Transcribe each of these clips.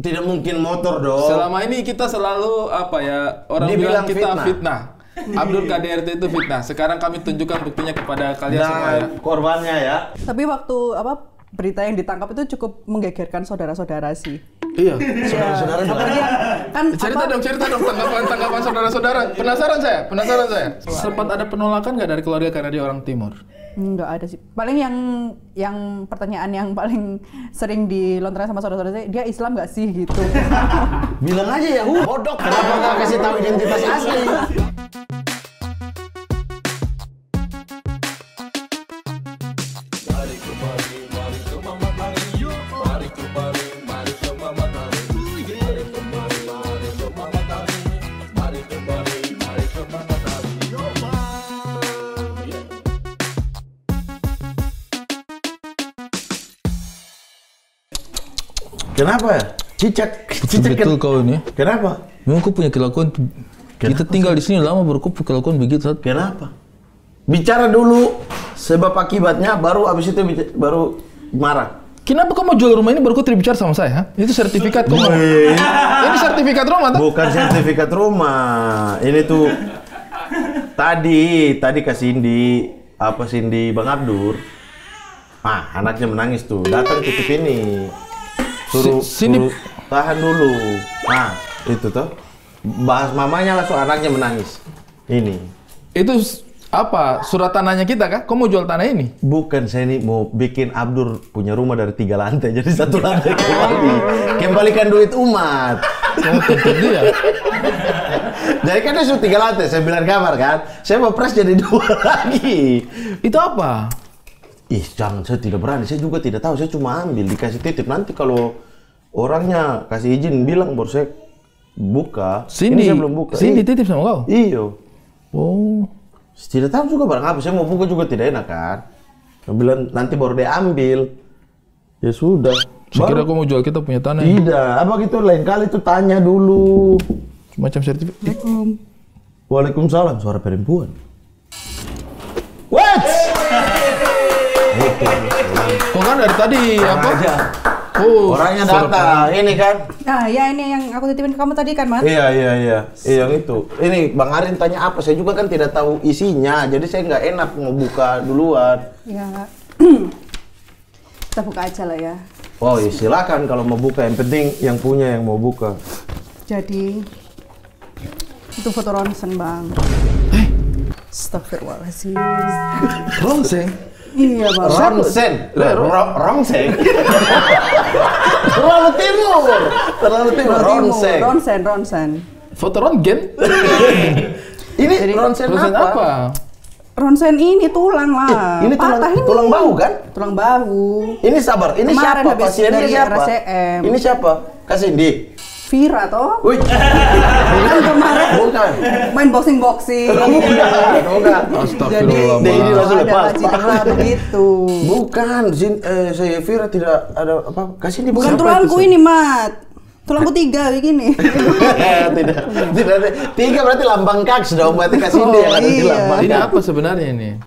Tidak mungkin motor dong. Selama ini kita selalu orang bilang kita fitnah. Abdur KDRT itu fitnah. Sekarang kami tunjukkan buktinya kepada kalian semua ya. Korbannya ya. Tapi waktu berita yang ditangkap itu cukup menggegerkan saudara-saudara sih. Iya. Saudara-saudara Kan cerita dong tanggapan saudara-saudara. Penasaran saya. Sempat ada penolakan nggak dari keluarga karena dia orang Timur? Nggak ada sih. Paling yang pertanyaan yang paling sering dilontarkan sama saudara-saudara saya, dia Islam nggak sih gitu. Bilang aja ya, bodoh. Kenapa nggak kasih tahu identitas asli? Kenapa? Cicak Betul kau ini. Kenapa? Memang kau punya kelakuan. Kita tinggal di sini lama baru kau kelakuan begitu. Kenapa? Bicara dulu sebab akibatnya, baru abis itu baru marah. Kenapa kau mau jual rumah ini baru kau bicara sama saya? Ha? Itu sertifikat kau. Ini sertifikat rumah tak? Bukan sertifikat rumah. Ini tuh tadi Kak Cindy, Cindy Bang Abdur. Anaknya menangis tuh. Datang tutup ini. Suruh tahan dulu. Itu tuh. Bahas mamanya langsung anaknya menangis. Ini. Itu surat tanahnya kita kah? Kau mau jual tanah ini? Bukan, saya ini mau bikin Abdur punya rumah dari 3 lantai jadi 1 lantai kembali. Kembalikan duit umat. Tuntut dia. Jadi kan dia sudah 3 lantai, saya bilang kamar kan. Saya mau press jadi 2 lagi. Itu apa? Jangan, saya tidak berani, saya juga tidak tahu, saya cuma ambil, dikasih titip, nanti kalau orangnya kasih izin bilang baru saya buka. Cindy, ini saya belum buka. Cindy titip sama kau? Iya. Oh. Tidak tahu juga barang apa, saya mau buka juga tidak enak kan. Saya bilang nanti baru dia ambil. Ya sudah. Saya kira kau mau jual kita punya tanah. Tidak, gitu lain kali itu tanya dulu. Macam sertifikat. Waalaikumsalam, suara perempuan. What? Kok kan dari tadi Aja. Orangnya datang, ini kan? Ya ini yang aku titipin ke kamu tadi kan, Mas? Iya, yang itu. Ini Bang Arin tanya apa? Saya juga kan tidak tahu isinya, jadi saya nggak enak mau buka duluan. Ya, kita buka aja lah ya. Oh, ya silakan kalau mau buka. Yang penting yang punya yang mau buka. Jadi itu foto ronsen, Bang. Astagfirullahaladzim. Ronsen? Iya, Bang. Ronsen? Ronsen? Terlalu timur. Ronsen. Foto Rongen? Ini ronsen apa? Ronsen ini tulang lah. Ini tulang bahu kan? Tulang bahu. Ini sabar, ini Kemarin siapa? Pasiennya siapa? RSCM. Ini siapa? Kak Cindy. Vira toh? Wih. Kan kemarin Bukan. main boxing. Bukan. Astagfirullah. Jadi ini langsung lepas. Begitu. Bukan, saya Vira tidak ada apa. Kak Cindy Bukan siapa tulangku itu? ini, Mat. Tulangku 3 begini. Tidak. 3 berarti lambang kaks dong, berarti Kak Cindy yang ada di lambang. Ini apa sebenarnya ini?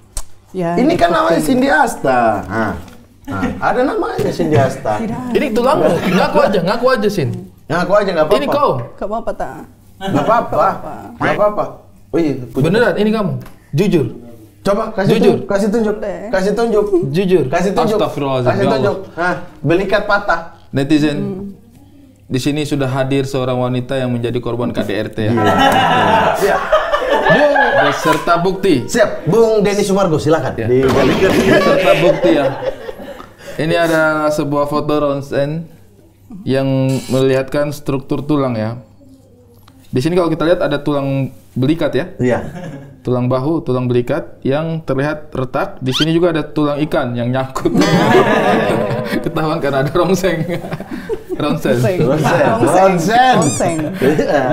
Ya, Ini kan namanya Cindy Asta. Ada namanya Cindy Asta. Ini tulangmu? Ngaku aja, Sin. Ngaku aja nggak apa-apa. Ini kau? Gak apa-apa, tak? Nggak apa-apa. Oh iya, Beneran, ini kamu? Jujur? Coba kasih Jujur. tunjuk. Jujur? Kasih tunjuk. Astagfirullahaladzim, Kasih ya Allah. tunjuk. Belikat patah. Netizen, di sini sudah hadir seorang wanita yang menjadi korban KDRT ya. Iya. Beserta bukti. Siap, Bung Denny Sumargo, silakan. Ya. Dibalikan. Beserta bukti ya. Ini ada sebuah foto ronsen yang melihatkan struktur tulang ya. Di sini kalau kita lihat ada tulang belikat ya. Iya. Tulang bahu, tulang belikat yang terlihat retak. Di sini juga ada tulang ikan yang nyangkut. Ketahuan karena ada rongseng. Ronsen.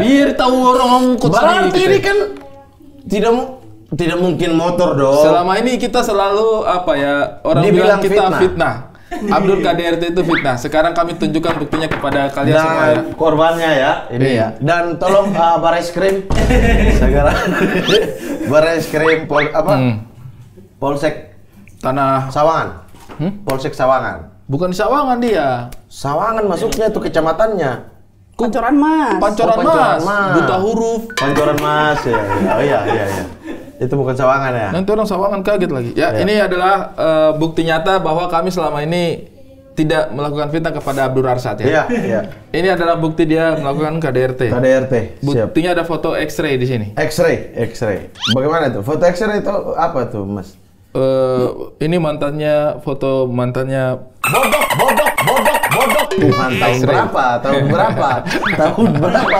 Biar tahu orang ngikut. Berarti ini kan tidak mungkin motor dong. Selama ini kita selalu orang Dibilang bilang kita fitnah. fitnah. Abdur KDRT itu fitnah. Sekarang kami tunjukkan buktinya kepada kalian semua ya. Korbannya ya. Ini. Iya. Dan tolong Bareskrim. Sekarang Bareskrim Polsek Tanah Sawangan. Polsek Sawangan. Bukan Sawangan dia. Sawangan masuknya tuh kecamatannya. Pancoran Mas. Pancoran Pancoran Mas. Mas. Buta huruf. Pancoran Mas ya. Oh iya. Itu bukan Sawangan ya. Nanti orang Sawangan kaget lagi. Ya, ini adalah bukti nyata bahwa kami selama ini tidak melakukan fitnah kepada Abdur Arsyad ya. Iya. Ini adalah bukti dia melakukan KDRT. KDRT. Siap. Buktinya ada foto X-ray di sini. X-ray. Bagaimana tuh? Foto X-ray itu apa tuh, Mas? Ini foto mantannya Bodok. Bukan tahun berapa? Tahun berapa?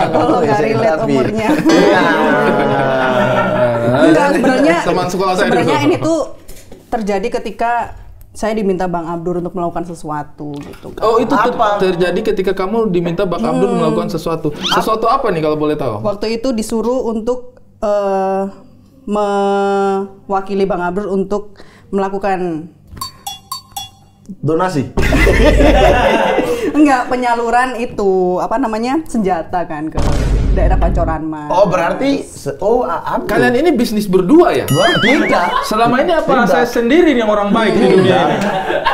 Kalau nggak relate umurnya. Iya. Enggak, sebenarnya teman sekolah saya sebenarnya dulu. ini tuh terjadi ketika saya diminta Bang Abdur untuk melakukan sesuatu gitu. Oh, itu terjadi ketika kamu diminta Bang Abdur melakukan sesuatu. Sesuatu apa nih kalau boleh tahu? Waktu itu disuruh untuk mewakili Bang Abdur untuk melakukan Donasi. enggak, penyaluran itu senjata kan ke daerah Pancoran Mas. Oh, berarti Abdur. Kalian ini bisnis berdua ya? Tidak. Selama ini apa Tidak. saya sendiri yang orang baik di dunia ini?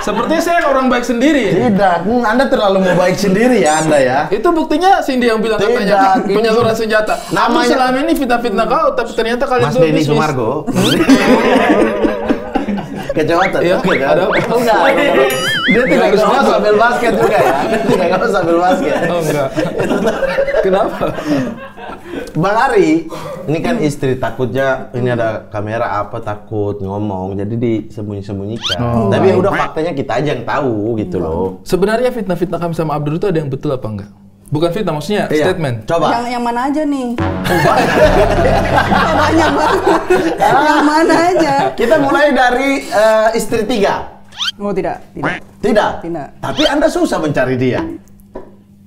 Sepertinya saya orang baik sendiri. Tidak. Anda terlalu mau baik sendiri ya, Anda ya. Itu buktinya Cindy yang bilang Tidak. katanya penyaluran senjata. Aku Namanya- selama ini fitnah-fitnah kau, tapi ternyata kalian Mas tuh Denny bisnis. Sumargo. Kecamatan. Iya, Oke, kan? ada apa? Enggak. Dia tidak harus ngomong gitu. sambil basket juga ya. Tidak ngomong sambil basket. Oh enggak. Kenapa? Bang Ari, ini kan istri takutnya ini ada kamera apa takut ngomong, jadi disembunyi-sembunyikan. Oh. Tapi ya udah faktanya kita aja yang tahu gitu loh. Sebenarnya fitnah-fitnah kami sama Abdur itu ada yang betul apa enggak? Bukan fitnah, maksudnya Iya. statement. Coba. Yang mana aja nih? Banyak banget. Yang mana aja? Kita mulai dari istri 3. Oh tidak. Tidak. Tidak. Tapi Anda susah mencari dia.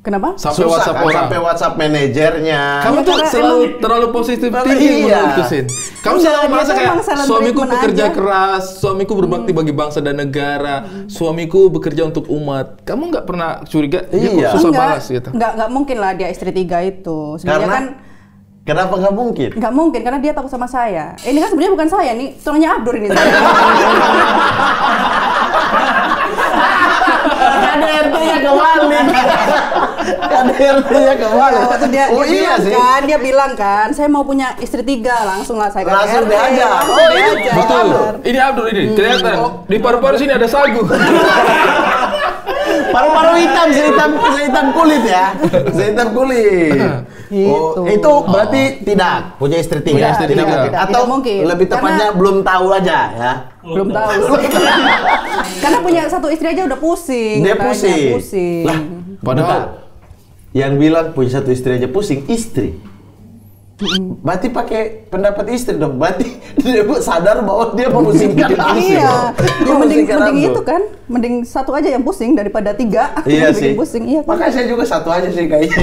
Kenapa? Sampai Susah WhatsApp kan? orang. Sampai WhatsApp manajernya. Kamu Ya, tuh karena selalu terlalu positif tinggi Iya. memutusin. Kamu Enggak, selalu dia merasa tuh kayak emang silent suamiku treatment bekerja aja. keras, suamiku berbakti bagi bangsa dan negara, suamiku bekerja untuk umat. Kamu nggak pernah curiga dia Iya. kok susah balas gitu? Enggak mungkin lah dia istri 3 itu. Sebenarnya Karena kan kenapa nggak mungkin? nggak mungkin karena dia takut sama saya. Ini kan sebenarnya bukan saya nih, tulangnya Abdur ini. KDRT-nya kebalik. KDRT-nya kebalik. Waktu dia iya bilang sih. kan, dia bilang kan, saya mau punya istri 3, langsung lah saya Langsung KDRT, diajar. langsung Oh, ini diajar. Betul. Ini Abdur ini kelihatan di paru-paru sini ada sagu. Paru-paru hitam, sehitam kulit ya. Sehitam kulit. Oh, Gitu. itu berarti tidak punya istri 3. Punya istri tidak tiga. mungkin. Tidak Atau mungkin. lebih tepatnya belum tahu aja ya. Belum tahu. Karena punya satu istri aja udah pusing. Dia katanya, pusing. pusing. Lah, Padahal bentar. Yang bilang punya satu istri aja pusing, istri. Berarti pakai pendapat istri dong. Berarti dia sadar bahwa dia memusingkan aku. Iya, ya Memusingkan mending aku. itu kan, mending satu aja yang pusing daripada 3 Iya yang sih. bikin pusing. Iya kan? Makanya saya juga satu aja sih kayaknya.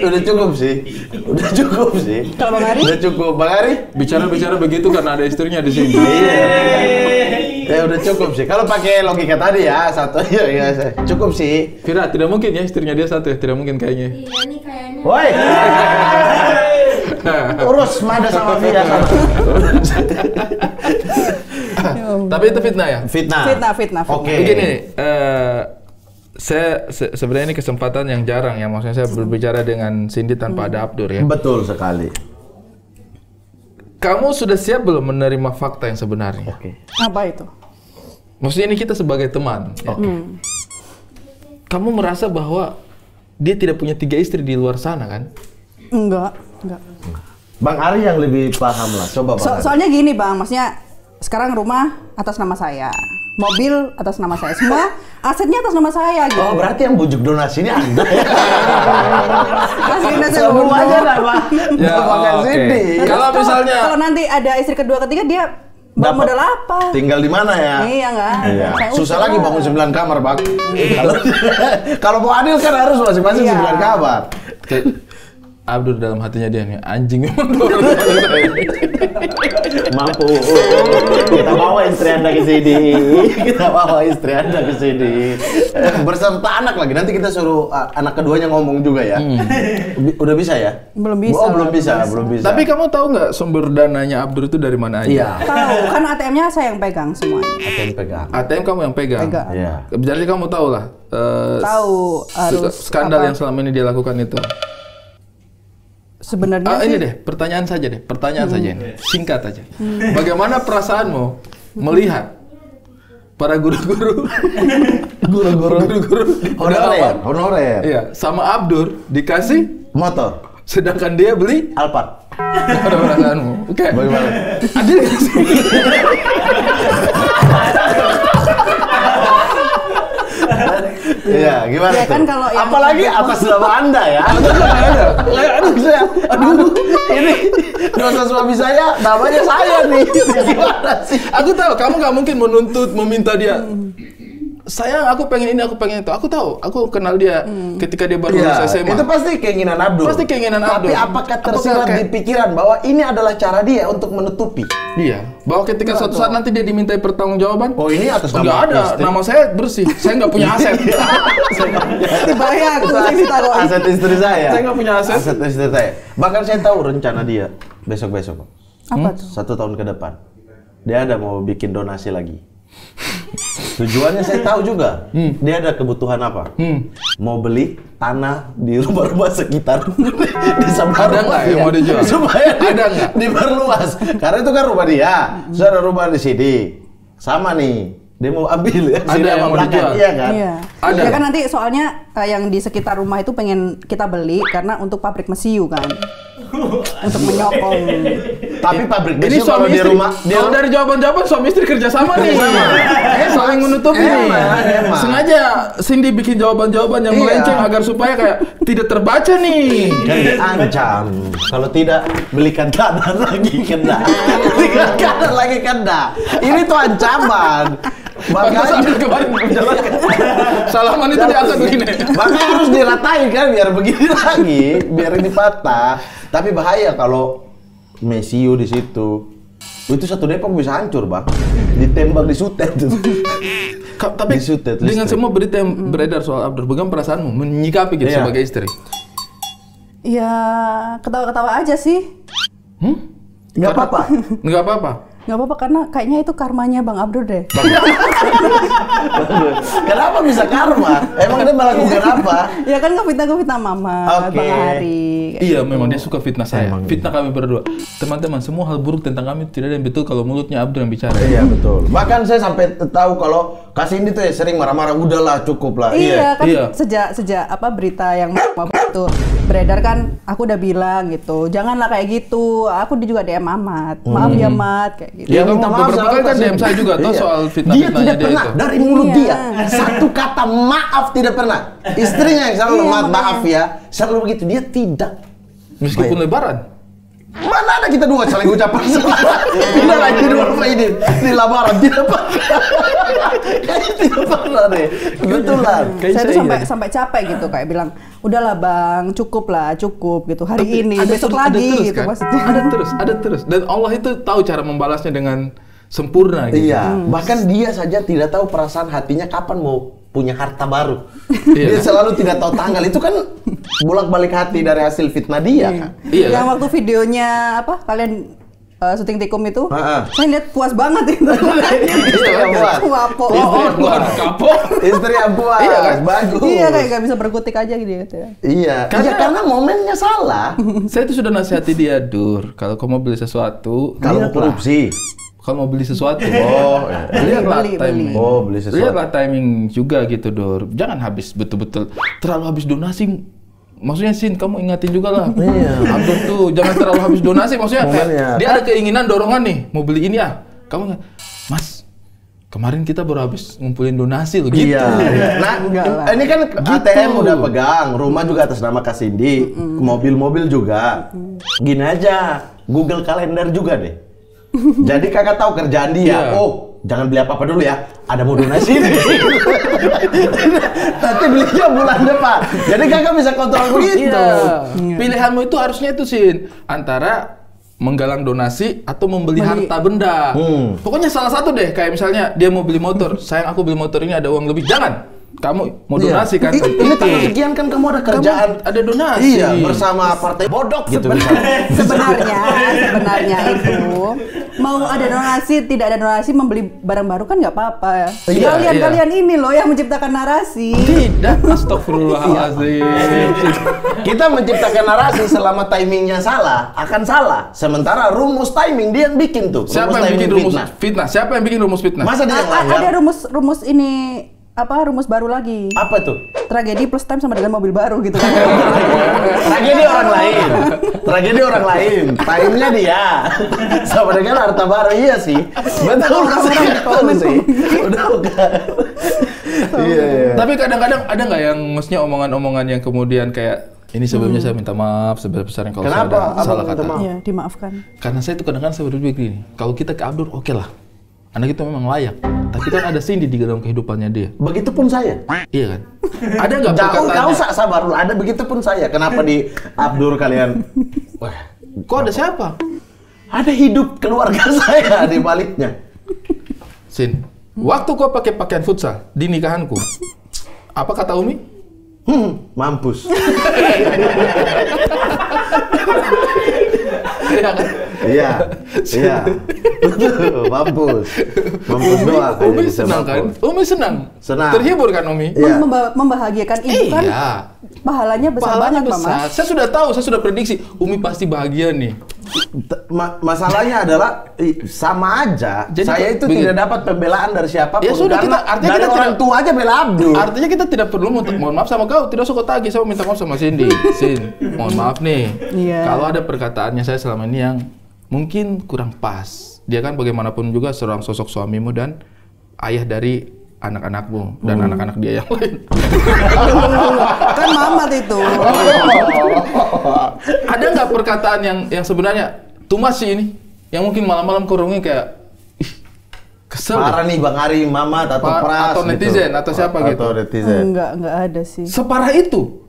udah cukup sih. Udah cukup sih. Kalau Bang Ari? Udah cukup. Bang Ari? bicara begitu karena ada istrinya di sini. Iya. Ya udah cukup sih. Kalau pakai logika tadi ya satu aja ya cukup sih. Kira tidak mungkin ya istrinya dia satu ya, tidak mungkin kayaknya. Iya nih kayaknya. Woi. Urus Mada sama Via sana. Tapi itu fitnah ya. Fitnah. Fitnah. Oke. Begini, saya sebenarnya ini kesempatan yang jarang ya, maksudnya saya berbicara dengan Cindy tanpa ada Abdur ya. Betul sekali. Kamu sudah siap belum menerima fakta yang sebenarnya? Oke. Apa itu? Maksudnya ini kita sebagai teman. Ya. Kamu merasa bahwa dia tidak punya 3 istri di luar sana kan? Enggak. Bang Ari yang lebih paham lah. Coba Bang. Ari. Soalnya gini Bang, maksudnya sekarang rumah atas nama saya, mobil atas nama saya, semua asetnya atas nama saya gitu. Oh, berarti yang bujuk donasi ini Anda ya? Asetnya saya Semuanya nama. Ya, Bang oke. Cindy. Kalau misalnya- kalau nanti ada istri kedua ketiga dia bawa Dapat. modal apa? Tinggal di mana ya? Iya nggak? Iya. Saya Susah usul lagi lah. bangun 9 kamar, Bang. Kalau mau adil kan harus masing-masing Iya. 9 kamar. Abdur dalam hatinya dia nih, anjing memang tuh orang tua saya. Mampu. Kita bawa istri Anda ke sini. Kita bawa istri Anda ke sini. Berserta anak lagi. Nanti kita suruh anak keduanya ngomong juga ya. Udah bisa ya? Belum bisa. Oh, belum bisa. Tapi kamu tahu nggak sumber dananya Abdur itu dari mana aja? Iya. Tahu, kan ATM-nya saya yang pegang semuanya. ATM pegang. ATM kamu yang pegang. Iya. Berarti kamu tahu lah. Tahu harus skandal apa? yang selama ini dia lakukan itu. Sebenarnya Ini sih deh, pertanyaan saja ini. Singkat aja. Bagaimana perasaanmu melihat para guru-guru Honorer. iya, sama Abdur dikasih Motor. sedangkan dia beli Alphard. pada perasaanmu. Oke. Bagaimana? Adil nggak sih? Iya, gimana Ya tuh? kan kalau yang- Apalagi atas nama Anda ya. Aduh, ini dosa suami saya, namanya saya nih. Gimana sih? Aku tahu kamu nggak mungkin meminta dia. Sayang, aku pengen ini, aku pengen itu. Aku tahu, aku kenal dia ketika dia baru lulus SMA. Itu pasti keinginan Abdul. Pasti keinginan Abdul. Tapi apakah tersirat di pikiran bahwa ini adalah cara dia untuk menutupi? Iya, bahwa ketika suatu saat nanti dia dimintai pertanggungjawaban, Oh, ini atas nggak nama ada, istri. nama saya bersih, saya nggak punya aset. dibayar tuh yang ditaruh. Aset istri saya. Saya nggak punya aset. Aset istri saya. Bahkan saya tahu rencana dia besok-besok. Apa tuh? 1 tahun ke depan. Dia ada mau bikin donasi lagi. Tujuannya saya tahu juga. Dia ada kebutuhan apa? Mau beli tanah di rumah-rumah sekitar desa baru. Ada nggak yang mau dijual? Supaya Ada nggak? diperluas. Karena itu kan rumah dia. Sudah ada rumah di sini. Sama nih. Dia mau ambil ya. Ada sini yang sama mau belakang. dijual? Iya kan? Iya. Ada. Ya kan nanti soalnya yang di sekitar rumah itu pengen kita beli karena untuk pabrik mesiu kan. Untuk menyokong. Tapi pabrik Ini besi kalau suami di istri. rumah Kalau dari jawaban-jawaban suami istri kerjasama nih. Saling menutupi nih. Emang. Sengaja Cindy bikin jawaban-jawaban yang Iya. melenceng agar supaya kayak tidak terbaca nih. kan diancam kalau tidak belikan tanah lagi kena. Belikan tanah lagi kena. Ini tuh ancaman. Makanya Makanya kemarin menjalankan salaman itu diangkat begini. Makanya harus diratain kan biar begini lagi, biar ini patah. Tapi bahaya kalau mesiu di situ. Itu satu Depok bisa hancur, Bang. Ditembak di sutet tuh. Tapi Disutet dengan listrik. semua berita yang beredar soal Abdur, bagaimana perasaanmu menyikapi gitu Iya. sebagai istri? Ya ketawa-ketawa aja sih. Nggak apa-apa. Nggak apa-apa. Nggak apa-apa karena kayaknya itu karmanya Bang Abdur deh. Kenapa bisa karma? Emang dia melakukan apa? Ya kan ngefitnah Mama, Oke. Bang Hari. kayak Iya, gitu. memang dia suka fitnah saya. Emang. Fitnah kami berdua. Teman-teman, semua hal buruk tentang kami tidak ada yang betul kalau mulutnya Abdur yang bicara. Iya betul. Bahkan saya sampai tahu kalau Kasindi tuh ya sering marah-marah, udahlah cukup lah. Iya kan iya. sejak apa berita yang itu beredar kan aku udah bilang gitu. Janganlah kayak gitu. Aku juga DM Mamat. Maaf ya Mat kayak gitu. Iya, minta kamu maaf beberapa sama kali kan Kasindi. DM saya juga tuh Iya. soal Dia fitnah-fitnahnya tidak dia pernah itu. dari mulut Iya. dia satu kata maaf tidak pernah. Istrinya yang selalu Iya, maaf makanya. ya, selalu begitu. Dia tidak. Meskipun lebaran. Mana ada kita dua saling ucapan selamat. Tidak lagi di rumah ini di lamaran tidak pernah. Kayaknya tidak pernah deh. Betulan. Kayak Saya tuh saya sampai iya. sampai capek gitu kayak bilang, udahlah Bang, cukup lah, cukup gitu. Hari ini, Ada besok terus- ada lagi terus, gitu kan? maksudnya. Ada terus. Dan Allah itu tahu cara membalasnya dengan sempurna gitu. Iya, bahkan dia saja tidak tahu perasaan hatinya kapan mau punya harta baru. Iya. Dia selalu tidak tahu tanggal. Itu kan bolak-balik hati dari hasil fitnah dia kan. Iya Yang kan? waktu videonya apa kalian syuting tikum itu, Heeh. saya lihat puas banget itu. Istri yang puas. Wapo. Bukan kapok. Istri yang puas. Iya kan? Bagus. Iya kayak gak bisa berkutik aja gitu ya. Iya. Karena momennya salah. Saya tuh sudah nasihati dia, Dur. Kalau kau mau beli sesuatu, Kalau mau lihatlah. korupsi. Kalau mau beli sesuatu, Oh, lihatlah beli. timing. Oh, beli sesuatu. Lihatlah timing juga gitu, Dur. Jangan habis betul-betul terlalu habis donasi. Maksudnya Sin, kamu ingatin juga lah. Iya. Abdur tuh jangan terlalu habis donasi. Maksudnya kayak Momennya. dia ada keinginan dorongan nih, mau beli ini ya. Kamu nggak, Mas, kemarin kita baru habis ngumpulin donasi loh gitu. Iya. Nah, Enggak lah. ini kan ATM udah pegang, rumah juga atas nama Kasindi, mobil-mobil juga. Gini aja, Google Kalender juga deh. Jadi kakak tahu kerjaan dia. Iya. Oh, jangan beli apa-apa dulu ya. Ada mau donasi. Nanti belinya bulan depan. Jadi kakak bisa kontrol begitu. Iya. Pilihanmu itu harusnya itu Sin, antara menggalang donasi atau membeli harta benda. Pokoknya salah satu deh. Kayak misalnya dia mau beli motor, sayang aku beli motor ini ada uang lebih. Jangan. Kamu mau donasi kan? Ini tanggal sekian kan kamu ada kerjaan, ada donasi. Iya, bersama partai bodok gitu sebenarnya itu mau ada donasi tidak ada donasi membeli barang baru kan nggak apa-apa. Kalian ini loh yang menciptakan narasi. Tidak, astagfirullahaladzim. Kita menciptakan narasi selama timingnya salah akan salah. Sementara rumus timing dia yang bikin tuh. Siapa yang bikin rumus fitnah? Siapa yang bikin rumus fitnah? Masa dia yang ada rumus ini rumus baru lagi. Apa tuh? Tragedi plus time sama dengan mobil baru gitu kan. Tragedi orang lain. Tragedi orang lain. Time-nya dia. Sama dengan harta baru. Iya sih. Betul sih. Udah bukan. Iya. Tapi kadang-kadang ada nggak yang maksudnya omongan-omongan yang kemudian kayak ini sebelumnya saya minta maaf sebesar-besarnya kalau saya ada salah kata. Iya, dimaafkan. Karena saya itu kadang-kadang saya berpikir gini, kalau kita ke Abdur oke lah. Anak itu memang layak. Tapi kan ada Cindy di dalam kehidupannya dia. Begitupun saya. Iya kan? Ada nggak perkataannya? Kau sabar dulu. Ada begitupun saya. Kenapa di Abdur kalian? Wah, kok ada siapa? Ada hidup keluarga saya di baliknya. Sin, waktu kau pakai pakaian futsal di nikahanku, apa kata Umi? Mampus. Iya kan? Iya. Mampus doang. Umi senang kan? Umi senang. Terhibur kan Umi? Iya. Membahagiakan ibu kan? Iya. Pahalanya besar banget, Mama. Saya sudah tahu, saya sudah prediksi Umi pasti bahagia nih. Masalahnya adalah sama aja. Jadi, saya itu tidak dapat pembelaan dari siapapun. Ya sudah, artinya dari kita orang tua aja bela Abdul. Artinya kita tidak perlu mohon maaf sama kau. Tidak usah kau tagih. Saya minta maaf sama Cindy. Sin, mohon maaf nih. Iya. Kalau ada perkataannya saya selama ini yang mungkin kurang pas. Dia kan bagaimanapun juga seorang sosok suamimu dan ayah dari anak-anakmu dan anak-anak dia yang lain. Kan mamat itu. Ada nggak perkataan yang sebenarnya tumas sih ini, yang mungkin malam-malam kurungnya kayak kesel. Parah nih Bang Ari, Mamat atau Pras atau netizen gitu. atau siapa gitu. Atau netizen. Enggak ada sih. Separah itu,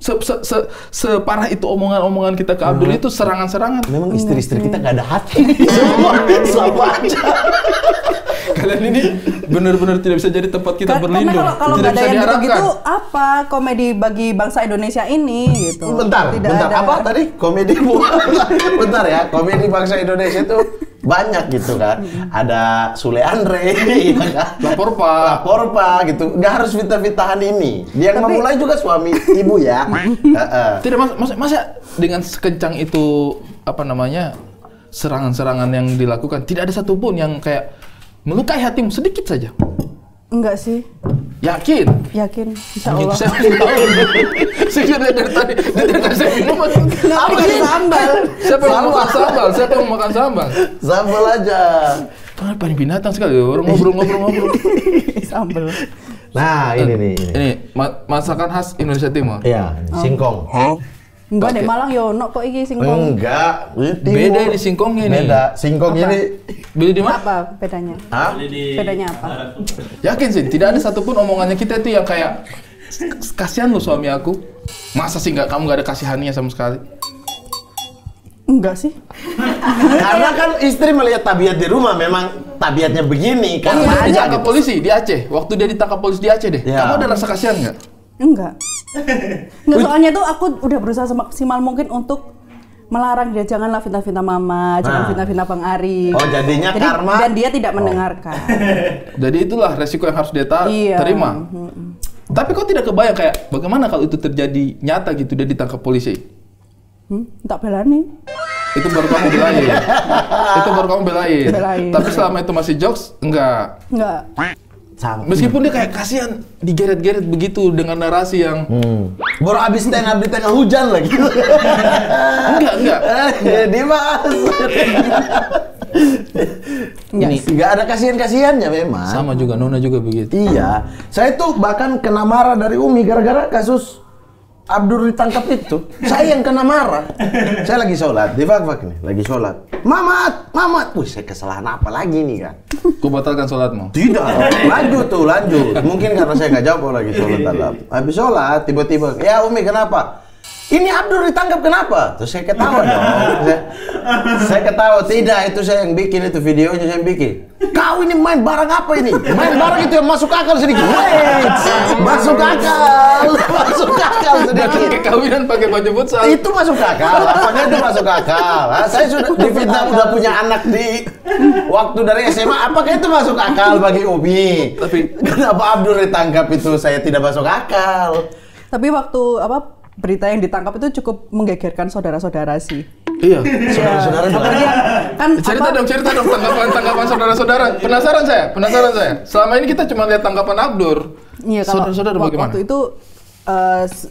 separah itu omongan-omongan kita ke Abdul itu serangan-serangan. Memang istri-istri kita nggak ada hati. Semua selalu aja. Kalian ini benar-benar tidak bisa jadi tempat kita berlindung. Karena kalau nggak ada yang gitu, apa komedi bagi bangsa Indonesia ini gitu? Bentar. Apa tadi? Komedi bentar ya. Komedi bangsa Indonesia itu banyak gitu kan. Ada Sule Andre, ya kan? Lapor Pak gitu. Nggak harus fitnah-fitnahan ini. Dia yang memulai juga suami ibu ya. Tidak masa dengan sekencang itu apa namanya serangan-serangan yang dilakukan tidak ada satupun yang kayak melukai hatimu sedikit saja. Enggak sih. Yakin? Insya Allah. Saya dari tadi dia kasih minum. Apa sambal? Siapa yang makan sambal? Siapa yang makan sambal? Sambal aja. Paling binatang sekali orang ngobrol. Sambal. Nah, ini nih. Ini masakan khas Indonesia Timur. Iya, singkong. Enggak, di Malang yo ono kok iki singkong. Enggak, beda ini singkongnya nih. Beda, singkong ini. Beli di mana? Apa bedanya? Hah? Bedanya apa? Yakin sih, tidak ada satupun omongannya kita itu yang kayak kasihan lo suami aku. Masa sih kamu nggak ada kasihannya sama sekali? Enggak sih. Karena kan istri melihat tabiat di rumah memang tabiatnya begini. Karena dia ditangkap polisi di Aceh. Waktu dia ditangkap polisi di Aceh deh. Ya. Kamu ada rasa kasihan nggak? Enggak, soalnya tuh aku udah berusaha semaksimal mungkin untuk melarang dia, janganlah fitnah-fitnah Mama, jangan fitnah-fitnah Bang Ari. Oh, jadinya karma. Dan dia tidak mendengarkan. Jadi itulah resiko yang harus dia terima. Tapi kok tidak kebayang kayak bagaimana kalau itu terjadi nyata gitu, dia ditangkap polisi? Tak belani. Itu baru kamu belain. Belain. Tapi selama itu masih jokes, enggak. Meskipun dia kayak kasihan digeret-geret begitu dengan narasi yang baru abis di tengah hujan lagi. Enggak. Dimas. Ini nggak ada kasihan-kasihannya memang. Sama juga Nona juga begitu. Iya, saya tuh bahkan kena marah dari Umi gara-gara kasus Abdur ditangkap itu, saya yang kena marah. Saya lagi sholat, di fak-fak nih, lagi sholat. Mamat. Wih, saya kesalahan apa lagi nih kan? Ku batalkan sholatmu. Tidak, lanjut. Mungkin karena saya nggak jawab lagi sholat dalam. Habis sholat, tiba-tiba, ya Umi kenapa? Ini Abdur ditangkap kenapa? Terus saya ketawa dong. Saya ketawa, tidak, itu saya yang bikin, itu videonya saya yang bikin. Kau ini main barang apa ini? Main barang itu yang masuk akal sedikit. Masuk akal sedikit. Kekawinan pakai baju futsal. Itu masuk akal, apakah itu masuk akal? Saya sudah difitnah udah punya anak di waktu dari SMA, apakah itu masuk akal bagi Umi? Tapi kenapa Abdur ditangkap itu saya tidak masuk akal? Tapi waktu berita yang ditangkap itu cukup menggegerkan saudara-saudara sih. iya. Saudara-saudara Apalagi kan Cerita dong tanggapan saudara-saudara. Penasaran saya. Selama ini kita cuma lihat tanggapan Abdur. Iya, kalau Saudara-saudara bagaimana? waktu itu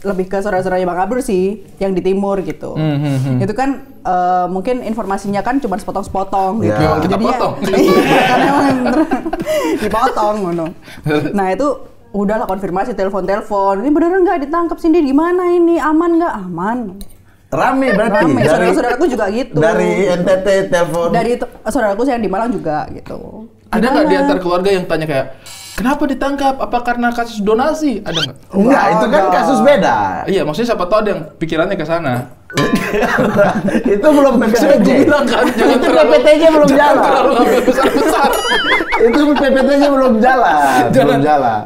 lebih ke saudara-saudaranya Bang Abdur sih, yang di timur gitu. Itu kan mungkin informasinya kan cuma sepotong-sepotong gitu. Memang kita Jadinya- potong. Iya, kan emang dipotong ngono. Nah itu udahlah konfirmasi, telepon. Ini beneran nggak ditangkap Cindy, gimana ini? Aman nggak? Aman. Rame berarti. Rame, saudara-saudaraku juga gitu. Dari NTT telepon. Dari saudaraku yang di Malang juga gitu. Ada nggak di Gimana? antar keluarga yang tanya kayak, kenapa ditangkap? Apa karena kasus donasi? Ada nggak? Enggak, itu kan kasus beda. Iya, maksudnya siapa tahu ada yang pikirannya ke sana. Itu belum PPTJ. Gue bilang kan, jangan Itu terlalu- PPTJ belum jangan jalan. terlalu ngambil besar-besar. Itu PPT-nya belum jalan.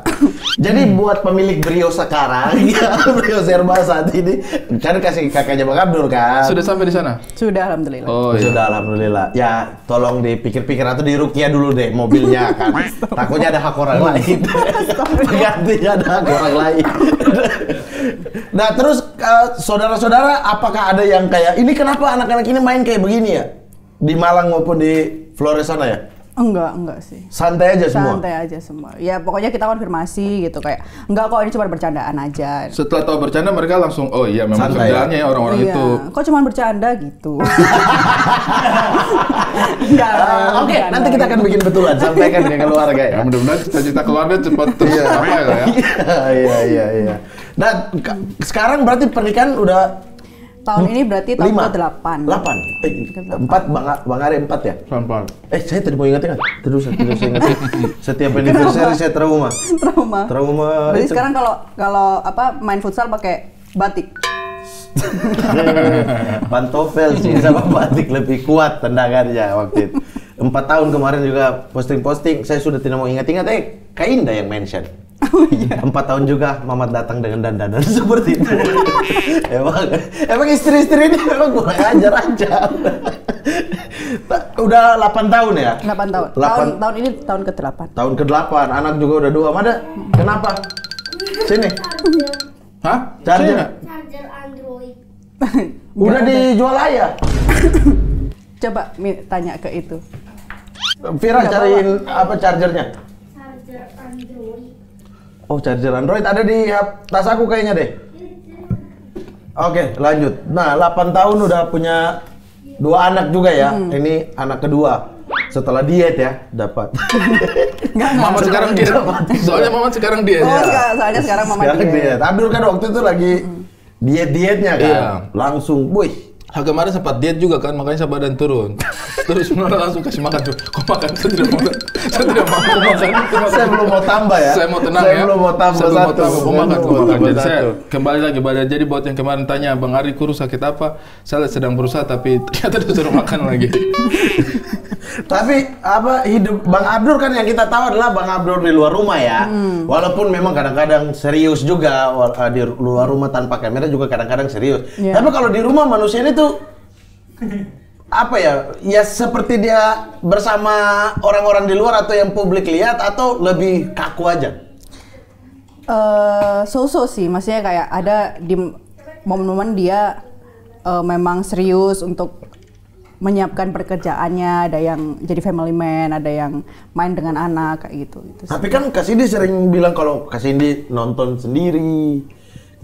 Jadi buat pemilik Brio sekarang, ya Brio Serba saat ini, kan kasih kakaknya Bang Abdur kan. Sudah sampai di sana? Sudah, alhamdulillah. Oh iya. Sudah, alhamdulillah. Ya, tolong dipikir-pikir atau diruqyah dulu deh mobilnya kan. Takutnya ada hak orang lain. Gantinya ada hak orang lain. Nah, terus saudara-saudara, apakah ada yang kayak ini kenapa anak-anak ini main kayak begini ya? Di Malang maupun di Flores sana ya? Enggak sih. Santai aja semua. Santai aja semua. Ya pokoknya kita konfirmasi gitu kayak enggak kok, ini cuma bercandaan aja. Setelah tahu bercanda mereka langsung, oh iya memang Santai kerjaannya ya orang-orang Iya. itu. Kok cuma bercanda gitu. Enggak. Oke, nanti kita akan bikin betulan, sampaikan ke keluarga ya. Ya mudah-mudahan cita-cita keluarga cepat tercapai lah ya. Iya. Nah, sekarang berarti pernikahan udah Tahun ini berarti tahun 5? ke-8. 8? 4, Bang Ari 4 ya? Sampai. Saya tadi mau ingat. Terus saya ingat. Setiap anniversary saya trauma. Trauma Berarti itu. sekarang kalau main futsal pakai batik. Pantofel sih sama batik lebih kuat tendangannya waktu itu. 4 tahun kemarin juga posting-posting, saya sudah tidak mau ingat-ingat, Kak Indah yang mention. 4 tahun juga Mamat datang dengan dandanan seperti itu. emang istri-istri ini memang kurang ajar aja. Udah 8 tahun ya? 8 tahun. 8. Tahun ini tahun ke-8. Tahun ke-8, anak juga udah 2. Mada, kenapa? Sini. Hah? Charger. Charger Android. Udah dijual ayah. Coba tanya ke itu. Vira cariin apa chargernya? Charger Android. Oh, charger Android ada di tas aku kayaknya deh. Oke, lanjut. Nah, 8 tahun udah punya 2 anak juga ya. Ini anak kedua. Setelah diet ya, dapat. Mama sekarang diet. Soalnya Mama sekarang diet. Oh, soalnya sekarang mama Sekarang diet. Abdul kan waktu itu lagi diet-dietnya kan. Iya. Langsung, boy. Kemarin sempat diet juga kan, makanya badan turun. Terus Nona langsung kasih makan tuh. Kok makan? Saya tidak mau makan. Saya belum mau tambah ya. Saya mau tenang Saya ya. belum mau tambah Saya belum mau satu. tambah, mau Saya makan. belum mau tambah Jadi saya satu. kembali lagi badan. Jadi buat yang kemarin tanya, Bang Ari kurus sakit apa? Saya sedang berusaha tapi ternyata disuruh makan lagi. Tapi hidup Bang Abdur kan yang kita tahu adalah Bang Abdur di luar rumah ya. Walaupun memang kadang-kadang serius juga di luar rumah tanpa kamera juga kadang-kadang serius. Iya. Tapi kalau di rumah manusia ini tuh apa ya? Ya seperti dia bersama orang-orang di luar atau yang publik lihat atau lebih kaku aja. So-so sih, maksudnya kayak ada di momen-momen dia memang serius untuk menyiapkan pekerjaannya, ada yang jadi family man, ada yang main dengan anak kayak gitu. Tapi kan Kak Cindy sering bilang kalau Kak Cindy nonton sendiri,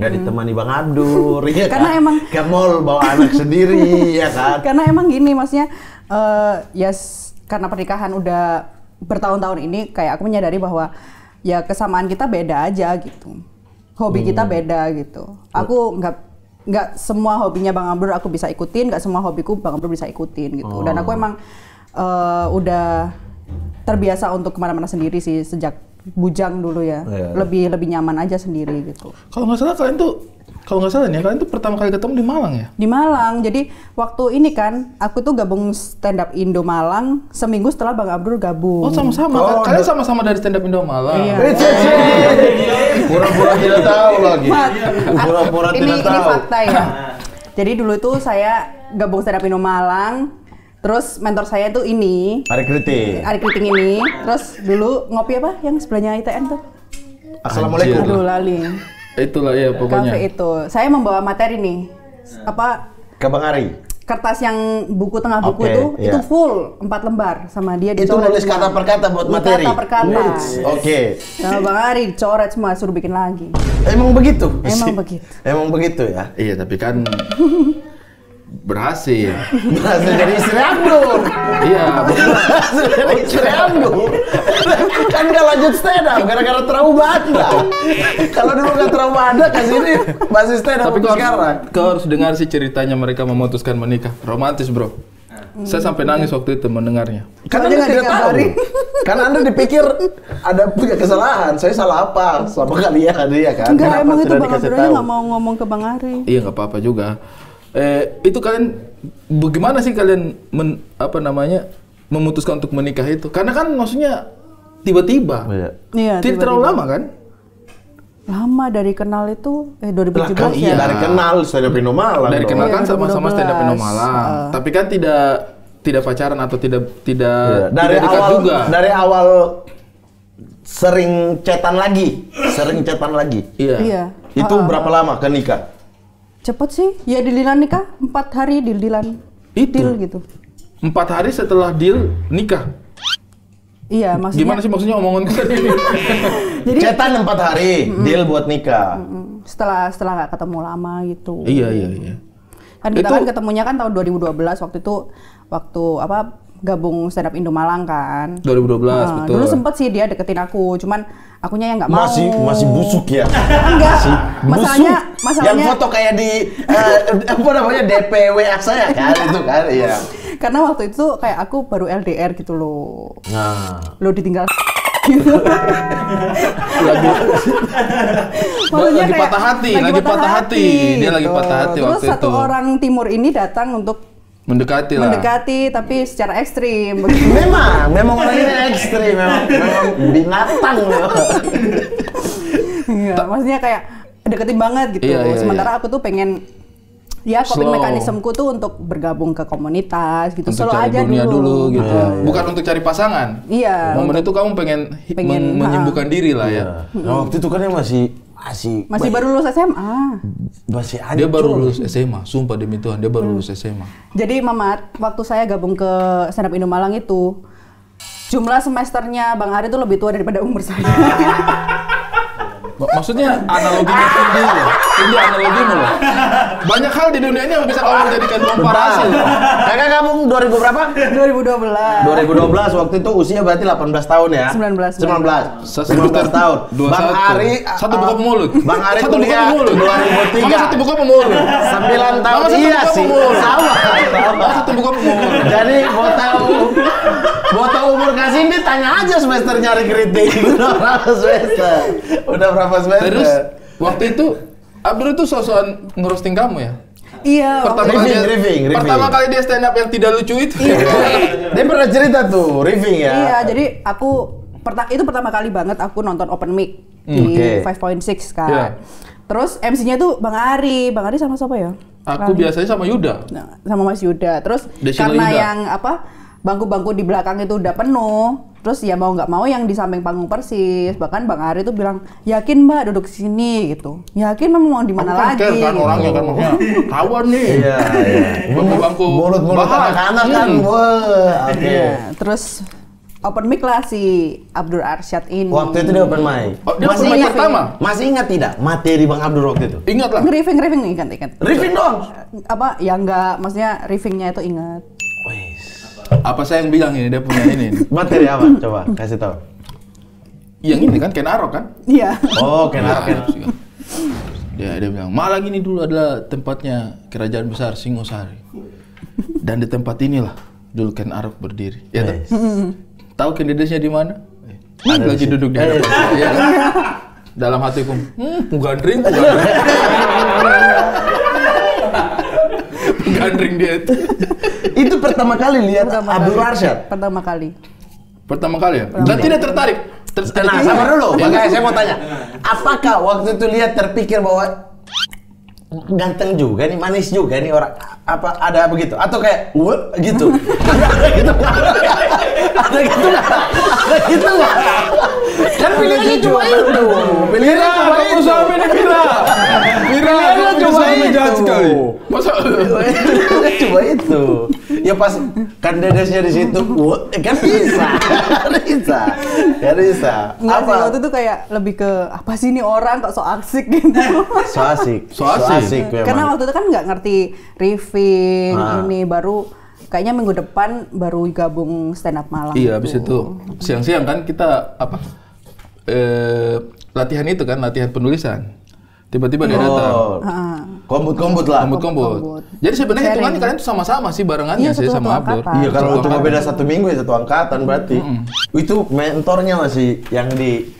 nggak ditemani Bang Abdur, ya Karena kan? emang ke mall bawa anak sendiri, ya kan? Karena emang gini, maksudnya karena pernikahan udah bertahun-tahun ini, kayak aku menyadari bahwa ya kesamaan kita beda aja gitu. hobi kita beda gitu. Aku nggak semua hobinya Bang Abdur aku bisa ikutin, nggak semua hobiku Bang Abdur bisa ikutin gitu. Dan aku emang udah terbiasa untuk kemana-mana sendiri sih sejak bujang dulu ya. Lebih nyaman aja sendiri gitu. Kalau nggak salah kalian tuh pertama kali ketemu di Malang ya? Di Malang. Jadi waktu ini kan aku tuh gabung stand up Indo Malang seminggu setelah Bang Abdur gabung. Oh sama-sama. Kalian sama-sama dari stand up Indo Malang. Iya. Pura-pura tidak tahu lagi. Pura-pura tidak tahu. Ini fakta ya. Jadi dulu tuh saya gabung stand up Indo Malang. Terus mentor saya tuh ini. Ari Kriting ini. Terus dulu ngopi apa yang sebelahnya ITN tuh? Assalamualaikum. Aduh lali. Itulah ya pokoknya. Kafe itu. Saya membawa materi nih. Apa? Ke Bang Ari. Kertas yang buku tengah buku Oke, itu full 4 lembar sama dia Itu dicoret. nulis kata per kata buat materi. Kata per kata. Oke. Sama Bang Ari dicoret semua suruh bikin lagi. Emang begitu? Emang begitu. Ya. Iya tapi kan berhasil. Berhasil jadi istri Abdur. Iya, Berhasil jadi istri Abdur. Kan nggak lanjut stand up gara-gara trauma Anda. Kalau dulu nggak trauma Anda kasih ini masih stand up tapi sekarang. kau harus dengar sih ceritanya mereka memutuskan menikah. Romantis, Bro. Saya sampai nangis waktu itu mendengarnya. Karena Anda tidak tahu. Karena Anda dipikir ada punya kesalahan. Saya salah apa sama kalian dia kan? Enggak, emang itu sudah Bang dikasih Abdur aja tahu? nggak mau ngomong ke Bang Ari. Iya nggak apa-apa juga. Itu kalian bagaimana sih kalian memutuskan untuk menikah itu? Karena kan maksudnya tiba-tiba. Iya. Tidak terlalu lama kan? Lama dari kenal itu 2017 Kan ya. dari kenal stand up Indo Malang. Dari dong. kenal kan Iya, sama-sama stand up Indo 2012. Malang. Tapi kan tidak pacaran atau tidak Dari dekat awal juga. dari awal sering chatan lagi. Iya. Itu berapa lama kan nikah? Cepet sih, ya dililan nikah 4 hari dililan. Itu. Deal gitu. 4 hari setelah deal nikah. Iya, maksudnya. Gimana sih maksudnya omongan kita ini? Jadi Chatan 4 hari, deal buat nikah. setelah nggak ketemu lama gitu. Iya. Kan kita Itu- kan ketemunya kan tahun 2012 waktu itu gabung stand up Indo Malang kan. 2012 Nah, betul. dulu sempet sih dia deketin aku, cuman akunya yang nggak mau. Masih busuk ya. Enggak. Masalahnya Yang foto kayak di DPWA saya kan itu kan, iya. karena waktu itu kayak aku baru LDR gitu loh. Nah, Lo ditinggal gitu. Maksudnya lagi kayak patah hati, lagi patah hati. Dia lagi patah hati Terus waktu satu itu. orang timur ini datang untuk Mendekati lah. mendekati tapi secara ekstrim. memang orangnya ekstrim, memang binatang. Iya, maksudnya kayak deketin banget gitu. Iya. Sementara aku tuh pengen ya coping Slow. mekanismeku tuh untuk bergabung ke komunitas gitu. Untuk Slow cari aja dunia dulu gitu. Iya. Bukan untuk cari pasangan. Iya. Momen itu kamu pengen menyembuhkan diri lah ya. Nah, waktu itu kan dia masih Masih baru lulus SMA. masih ada. Dia baru lulus SMA, sumpah demi Tuhan, dia baru lulus SMA. Jadi Mamat, waktu saya gabung ke Stand Up Indo Malang itu, jumlah semesternya Bang Ari tuh lebih tua daripada umur saya. Maksudnya analoginya tinggi loh. Tinggi analogimu loh. Banyak hal di dunia ini yang bisa kamu jadikan komparasi loh. Kakak gabung 2000 berapa? 2012. 2012 waktu itu usia berarti 18 tahun ya? 19. 19 tahun. 21. Bang Ari Satu buka pemulut. Bang Ari Satu buka kuliah pemulut. 2003. Mama satu buka pemulut. 9 tahun. Mama satu Iya buka sih. pemulut. Sama. Mama satu buka pemulut. Jadi buat umur kasih ini tanya aja semester nyari kritik. Udah berapa semester? Terus waktu itu Abdur itu sosokan ngerosting kamu ya? Iya. Riffing. Pertama kali dia stand up yang tidak lucu itu. Dia pernah cerita tuh, riffing ya. Iya, jadi aku itu pertama kali banget aku nonton open mic di Oke. 5.6 kan. Iya. Terus MC-nya tuh Bang Ari sama siapa ya? Aku biasanya sama Yuda. Nah, sama Mas Yuda. Terus Desino karena Yuda. yang bangku-bangku di belakang itu udah penuh, terus ya mau nggak mau yang di samping panggung persis. Bahkan Bang Ari tuh bilang, yakin Mbak duduk sini gitu. Yakin memang mau di mana Aku kan lagi? care kan gitu. orangnya kan maksudnya kawan nih. Iya. Bangku-bangku Mulut-mulut bahas. anak-anak kan. Wah, oke. Iya, terus open mic lah si Abdur Arsyad ini. Waktu itu dia open mic. Oh, dia Masih open mic ingat pertama? Masih ingat tidak materi Bang Abdur waktu itu? Ingat lah. Nge-riffing ingat. Riffing dong. Apa ya enggak, maksudnya riffingnya itu ingat. Apa saya yang bilang ini dia punya ini. Materi apa? Coba kasih tahu. Yang ini kan Ken Arok kan? Iya. Oh, kenapa? Ya, Dia bilang, Malang ini dulu adalah tempatnya kerajaan besar Singosari. Dan di tempat inilah dulu Ken Arok berdiri. Ya toh? Tahu Ken Dedesnya di mana? Lagi duduk di hadapan saya. Ya. Dalam hatiku, gandring. Gandring dia itu. Itu pertama kali lihat Abdul Arsyad. Pertama kali ya? Dan tidak tertarik. Nah, sabar dulu. Makanya saya mau tanya. Apakah waktu itu lihat terpikir bahwa ganteng juga nih, manis juga nih orang, apa ada begitu? Atau kayak gitu? Ada gitu nggak? Ada gitu nggak? Ada gitu nggak? Kan pilihannya cuma itu. Pilihannya cuma itu. Sampai nih Pilihannya cuma itu. Masa? Pilihannya cuma itu. Ya pas kan dedesnya di situ, kan bisa. Kan bisa. Enggak sih, waktu itu kayak lebih ke apa sih ini orang kok so asik gitu. So asik memang. Karena waktu itu kan nggak ngerti riffing ini, baru kayaknya minggu depan baru gabung stand up Malang. Iya, habis itu siang-siang kan kita latihan itu kan, latihan penulisan. Tiba-tiba dia datang. Kombut lah. Kombut. Jadi sebenarnya hitungannya kalian tuh sama-sama sih barengannya sih sama Abdur. Iya, kalau cuma beda 1 minggu ya 1 angkatan berarti. Itu mentornya masih yang di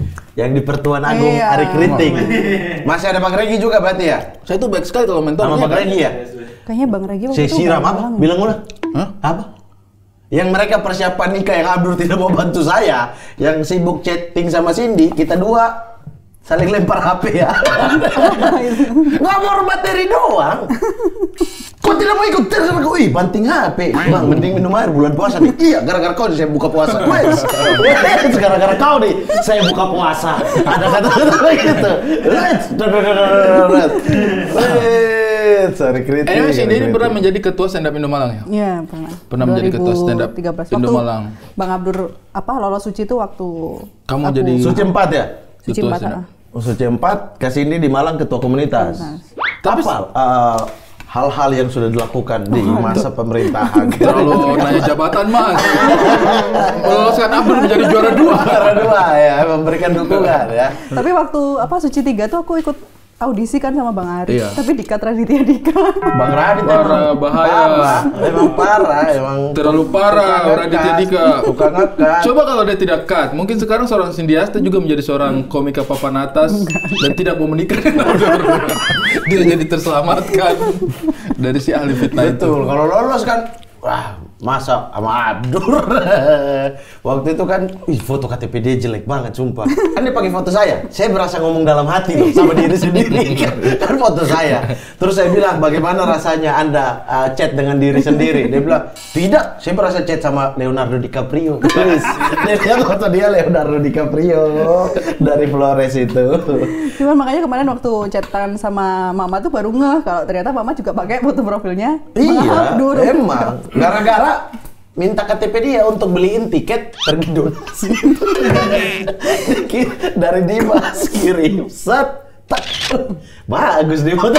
Pertuan Agung Ari Kriting. Masih ada Bang Regi juga berarti ya? Saya tuh baik sekali kalau mentornya. Sama Bang Regi ya? Kayaknya Bang Regi waktu Saya itu siram apa? Malang ya? Bilang udah. Apa? Yang mereka persiapan nikah yang Abdur tidak mau bantu saya, yang sibuk chatting sama Cindy, kita dua saling lempar HP ya. Nggak mau materi doang. Kau tidak mau ikut terus aku, banting HP. Bang, mending minum air bulan puasa nih. Iya, gara-gara kau saya buka puasa. Wes, gara-gara kau nih saya buka puasa. Ada kata-kata gitu. Sorry kritik. Ini pernah menjadi ketua stand up Indo Malang ya? Iya, pernah. Pernah menjadi ketua stand up 2013. Indo Waktu Malang. Bang Abdur lolos suci itu waktu Kamu aku- jadi Suci 4 ya? Suci ketua 4. stand up. Suci 4, kasih ini di Malang ketua komunitas. Tapi Hal-hal yang sudah dilakukan di masa pemerintahan. kalau nanya jabatan Mas, meloloskan Abdur menjadi juara 2. Juara 2 ya, memberikan dukungan ya. Tapi waktu suci 3 tuh aku ikut audisi kan sama Bang Ari. Iya. Tapi Dika Raditya Dika. Bang Radit Parah, bahaya. Emang parah, emang Terlalu parah Raditya Dika. Suka ngangkat. Coba kalau dia tidak cut, mungkin sekarang seorang Cindy Asta juga menjadi seorang komika papan atas dan tidak mau menikah dengan Abdur. Dia jadi terselamatkan dari si ahli fitnah itu. Betul, kalau lolos kan, wah masa sama Abdur. Waktu itu kan, foto KTP dia jelek banget, sumpah. Kan dia pakai foto saya berasa ngomong dalam hati loh sama diri sendiri. Kan foto saya. Terus saya bilang, bagaimana rasanya Anda chat dengan diri sendiri? Dia bilang, tidak, saya berasa chat sama Leonardo DiCaprio. Terus dia lihat foto dia Leonardo DiCaprio dari Flores itu. Cuman makanya kemarin waktu chatan sama Mama tuh baru ngeh kalau ternyata Mama juga pakai foto profilnya Bang Iya, Abdur. emang. Gara-gara minta KTP dia untuk beliin tiket pergi donasi. Dari Dimas kirim set. Tak. Bagus nih foto.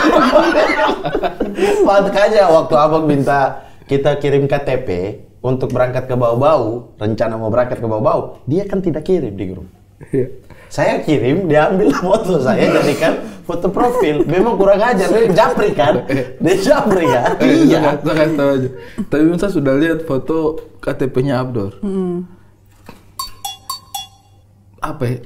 Makanya waktu abang minta kita kirim KTP untuk berangkat ke Bau-Bau, rencana mau berangkat ke Bau-Bau, dia kan tidak kirim di grup. Saya kirim, dia ambil foto saya jadikan foto profil. Memang kurang ajar, dia japri kan? Dia japri kan? Iya. Saya kasih tahu aja. Tapi saya sudah lihat foto KTP-nya Abdur. Apa ya?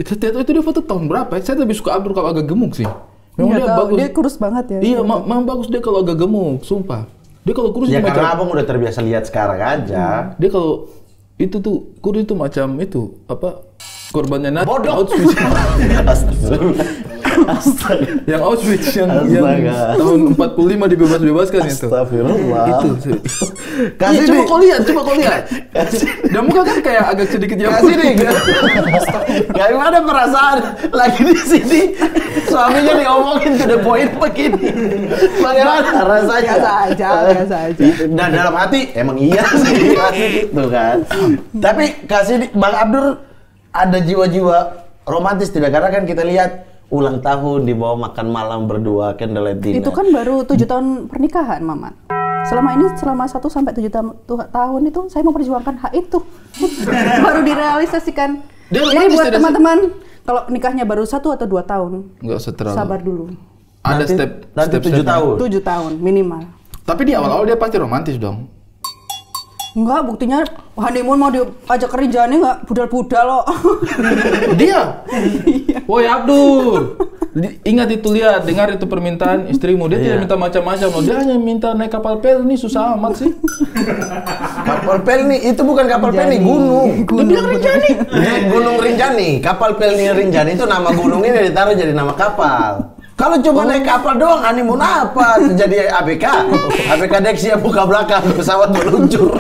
Itu dia foto tahun berapa ya? Saya lebih suka Abdur kalau agak gemuk sih. Memang Nggak dia tahu, bagus. dia kurus banget ya. Iya, memang bagus dia kalau agak gemuk, sumpah. Dia kalau kurus Ya itu karena macam abang udah terbiasa lihat sekarang aja. dia kalau itu tuh kurus itu macam itu apa? Korbannya Nazi. Bodoh. Auschwitz. Astaga. Yang Auschwitz yang Astaga. tahun 45 dibebas-bebaskan itu. Astagfirullah. Itu. Kasih Iya, nih. coba kau lihat. Dan muka kan kayak agak sedikit yang Kasih nih. Gimana perasaan lagi di sini suaminya diomongin to the point begini. Bagaimana rasanya? Biasa aja. Dan dalam hati emang iya sih kasih gitu kan. Tapi kasih Bang Abdur ada jiwa-jiwa romantis tidak? Karena kan kita lihat ulang tahun dibawa makan malam berdua candlelight dinner. Itu kan baru 7 tahun pernikahan, Mama. Selama 1 sampai 7 tahun itu saya memperjuangkan hak itu. Baru direalisasikan. Dia Jadi romantis buat tidak sih? teman-teman Kalau nikahnya baru 1 atau 2 tahun, Nggak usah terlalu. sabar dulu. Ada Nanti- step nanti step 7 tahun. 7 tahun minimal. Tapi di awal-awal dia pasti romantis dong. Enggak, buktinya honeymoon mau diajak ke Rinjani enggak budal-budal loh. Dia. Woi Abdul. Ingat itu, lihat, dengar itu permintaan istrimu. Dia tidak minta macam-macam loh. Dia hanya minta naik kapal pel. Ini susah amat sih. Kapal pel nih, itu bukan kapal pel nih, gunung. Dia bilang Rinjani. Gunung Rinjani. Kapal pel nih Rinjani itu nama gunung ini ditaruh jadi nama kapal. Kalau cuma naik kapal doang, honeymoon apa? Jadi ABK. ABK Dexia buka belakang, pesawat meluncur.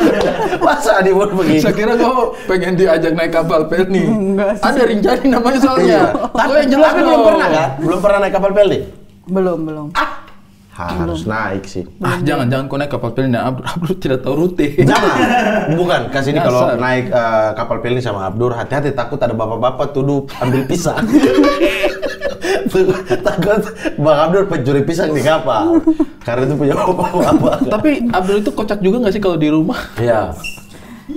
Masa honeymoon begitu? Saya kira kau pengen diajak naik kapal pel nih. Enggak sih. Ada Rinjani namanya soalnya. Kau yang jelas Tapi belum pernah kan? Belum pernah naik kapal pel nih? Belum. Harus naik sih. Jangan kau naik kapal pel. Nah, Abdul tidak tahu rute. Jangan. Bukan, kasih ini kalau Nyasar. naik kapal pel ini sama Abdur, hati-hati takut ada bapak-bapak tuduh ambil pisang. Takut Bang Abdur pencuri pisang di kapal. Karena itu punya bapak-bapak. Tapi Abdul itu kocak juga nggak sih kalau di rumah? Iya.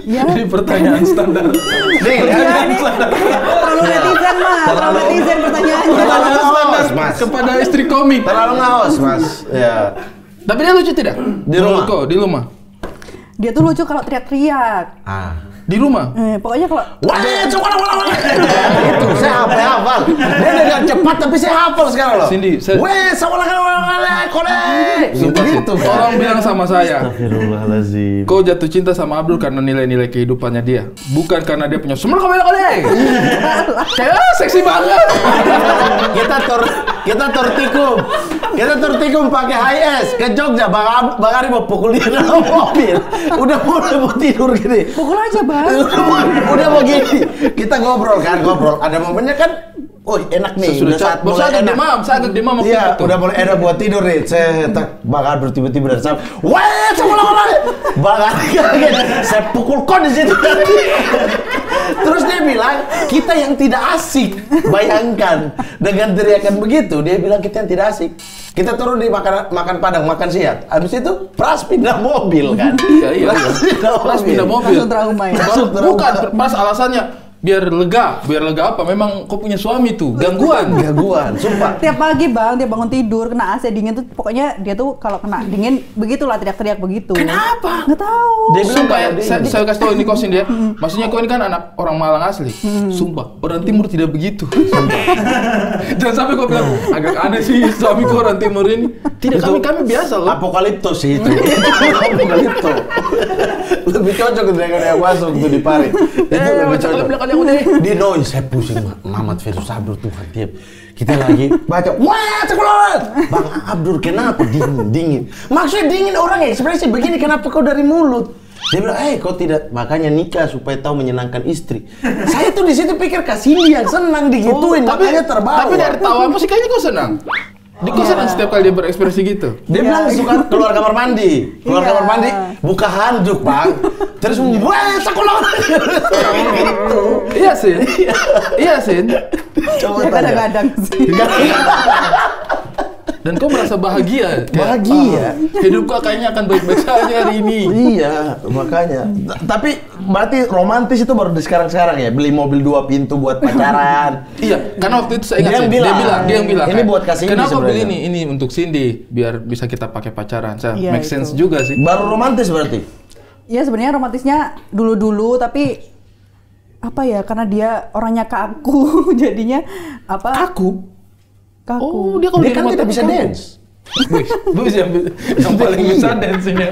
Ya. Jadi pertanyaan standar. Nih, Ya, ini terlalu netizen mah, terlalu netizen pertanyaannya. Terlalu Standar ngaos, Mas. kepada istri komik. Terlalu ngaos, Mas. Ya. Tapi dia lucu tidak? Di rumah? Menurut kau, di rumah. Dia tuh lucu kalau teriak-teriak. Di rumah. Pokoknya kalau Wah, itu saya hafal. Dia dengan cepat tapi saya hafal sekarang loh. Cindy, Weh, Sumpah sih. gitu. Tolong bilang sama saya. Astagfirullahaladzim. Kau jatuh cinta sama Abdul karena nilai-nilai kehidupannya dia, bukan karena dia punya semua kole. Kayak seksi banget. Kita tertikum pakai HS ke Jogja. Bang Ari mau pukul dia dalam mobil. Udah mulai mau tidur gini. pukul aja, Bang. Udah mau gini. Kita ngobrol. Ada momennya kan. Oh enak nih. Sudah saat bos mulai agak enak. demam, saya agak demam waktu Iya, itu. udah mulai enak buat tidur nih. Saya Bang Ari tiba-tiba dari sana. Weh, Bang Ari kaget. Saya pukul kok di situ. Terus dia bilang, kita yang tidak asik. Bayangkan, dengan teriakan begitu, dia bilang kita yang tidak asik. Kita turun di makan Padang, makan siang. Habis itu, Pras pindah mobil kan. Iya. Pras pindah mobil. Langsung trauma ya. Bukan, Pras alasannya biar lega apa? Memang kau punya suami tuh, gangguan. Sumpah. Tiap pagi, Bang, dia bangun tidur kena AC dingin tuh, pokoknya dia tuh kalau kena dingin begitulah teriak-teriak begitu. Kenapa? Nggak tahu. Dia bilang Sumpah ya, kayak saya kasih tau ini kosin dia. Maksudnya kau ini kan anak orang Malang asli. Sumpah, orang Timur tidak begitu. Jangan sampai kau bilang agak aneh sih suamiku orang Timur ini. Tidak, kami biasa loh. Apokaliptus sih itu. Apokaliptus. Lebih cocok dengan yang masuk tuh di Paris. Itu lebih cocok. Di noise, saya pusing. Mamat versus Abdur Tuhan tiap. Kita lagi baca, wah cekulan. Bang Abdur kenapa dingin? Maksudnya dingin orang ekspresi begini, kenapa kau dari mulut? Dia bilang, kau tidak, makanya nikah supaya tahu menyenangkan istri. Saya tuh di situ pikir kasih yang senang digituin, makanya terbawa. Tapi dari tawa apa sih kayaknya kau senang? Kau senang setiap kali dia berekspresi gitu? Dia bilang suka keluar kamar mandi. Keluar kamar mandi, buka handuk, Bang. Terus, wah, sekolah. Iya, Sin. Iya, Sin. Coba Ya tanya. kadang-kadang sih. Dan kau merasa bahagia. Bahagia. Hidup kau kayaknya akan baik-baik saja hari ini. Iya, makanya. Tapi berarti romantis itu baru di sekarang-sekarang ya? Beli mobil 2 pintu buat pacaran. Iya, karena waktu itu saya ingat Dia yang Sin. Dia yang bilang. Ini buat kasih kenapa beli sebenarnya. ini untuk Cindy biar bisa kita pakai pacaran. Iya, Make itu. sense juga sih. Baru romantis berarti? Ya sebenarnya romantisnya dulu-dulu, tapi apa ya, karena dia orangnya kaku jadinya apa? Kaku. Kaku. Dia kalau Dia di kan rumah tidak tapi bisa kaku. dance. Wih, bagus yang paling bisa dance ini.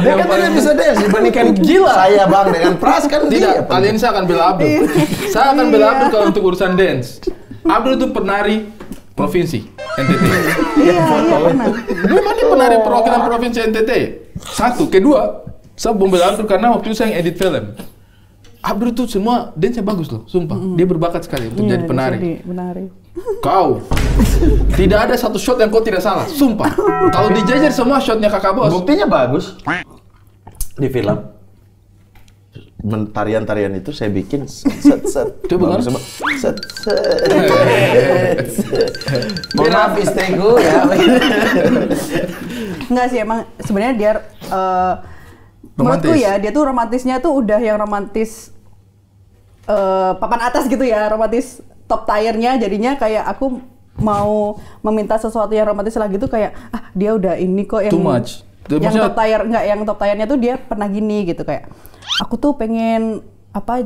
Dia kan tidak bisa dance dibandingkan Gila. saya Bang dengan Pras kan Tidak, dia. kali ini saya akan bela Abdul. Saya akan bela Abdul kalau untuk urusan dance. Abdul itu penari provinsi NTT. Iya, pernah. Memang dia penari perwakilan provinsi NTT. Satu, kedua, saya membela Abdul karena waktu itu saya yang edit film. Abdul itu semua dance-nya bagus loh, sumpah. Dia berbakat sekali untuk jadi penari. Menari. Kau tidak ada satu shot yang kau tidak salah, sumpah. Kalau dijajar semua shotnya kakak bos. Buktinya bagus. Di film. Tarian-tarian itu saya bikin set. Coba Bagus, kan? Bang. Set. Mohon maaf istriku ya. Enggak sih, emang sebenarnya dia menurutku Romantis. ya, dia tuh romantisnya tuh udah yang romantis papan atas gitu ya, romantis top tier-nya, jadinya kayak aku mau meminta sesuatu yang romantis lagi tuh kayak dia udah ini kok yang too much. Yang top tier enggak, yang top tier-nya tuh dia pernah gini gitu kayak aku tuh pengen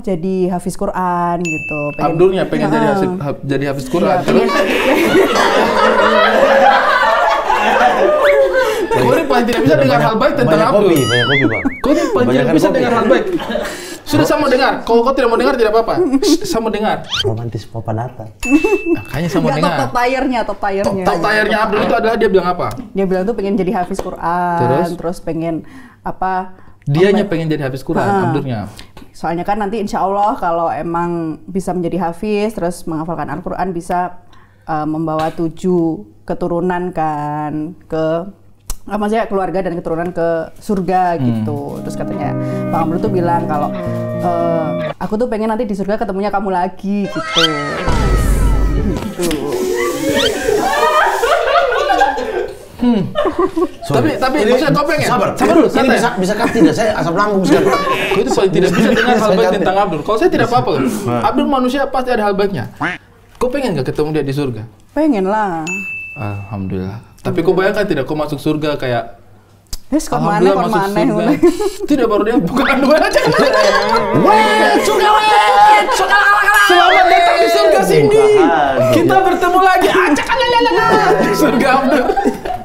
jadi hafiz Quran gitu. Abdulnya pengen jadi hafiz Quran. Iya, pengen. Kau ini paling tidak bisa dengar hal baik tentang Abdul. Banyak kopi, Bang. Kau ini paling tidak bisa dengar hal baik. Sudah sama dengar. Kalau kau tidak mau dengar tidak apa-apa. Sama dengar. Romantis papan atas. Makanya sama dengar. Top tier-nya. Top tier-nya Abdul itu adalah dia bilang apa? Dia bilang tuh pengen jadi hafiz Quran, terus pengen apa? Dianya pengen jadi hafiz Quran, Abdulnya. Soalnya kan nanti insya Allah kalau emang bisa menjadi hafiz, terus menghafalkan Al-Quran bisa membawa 7 keturunan kan maksudnya keluarga dan keturunan ke surga gitu. Terus katanya Bang Abdul tuh bilang kalau aku tuh pengen nanti di surga ketemunya kamu lagi gitu. Tapi maksudnya kau pengen? Sabar dulu, ini bisa cut tidak? Saya asam lambung sekarang. Kau itu paling tidak bisa dengar hal baik tentang Abdul. Kalau saya tidak apa-apa loh. Abdul manusia pasti ada hal baiknya. Kau pengen gak ketemu dia di surga? Pengen lah. Alhamdulillah. Tapi kau bayangkan tidak kau masuk surga kayak Alhamdulillah masuk surga. Tidak baru dia bukan dua aja. Selamat datang di surga Cindy. Kita bertemu lagi. Surga Abdul.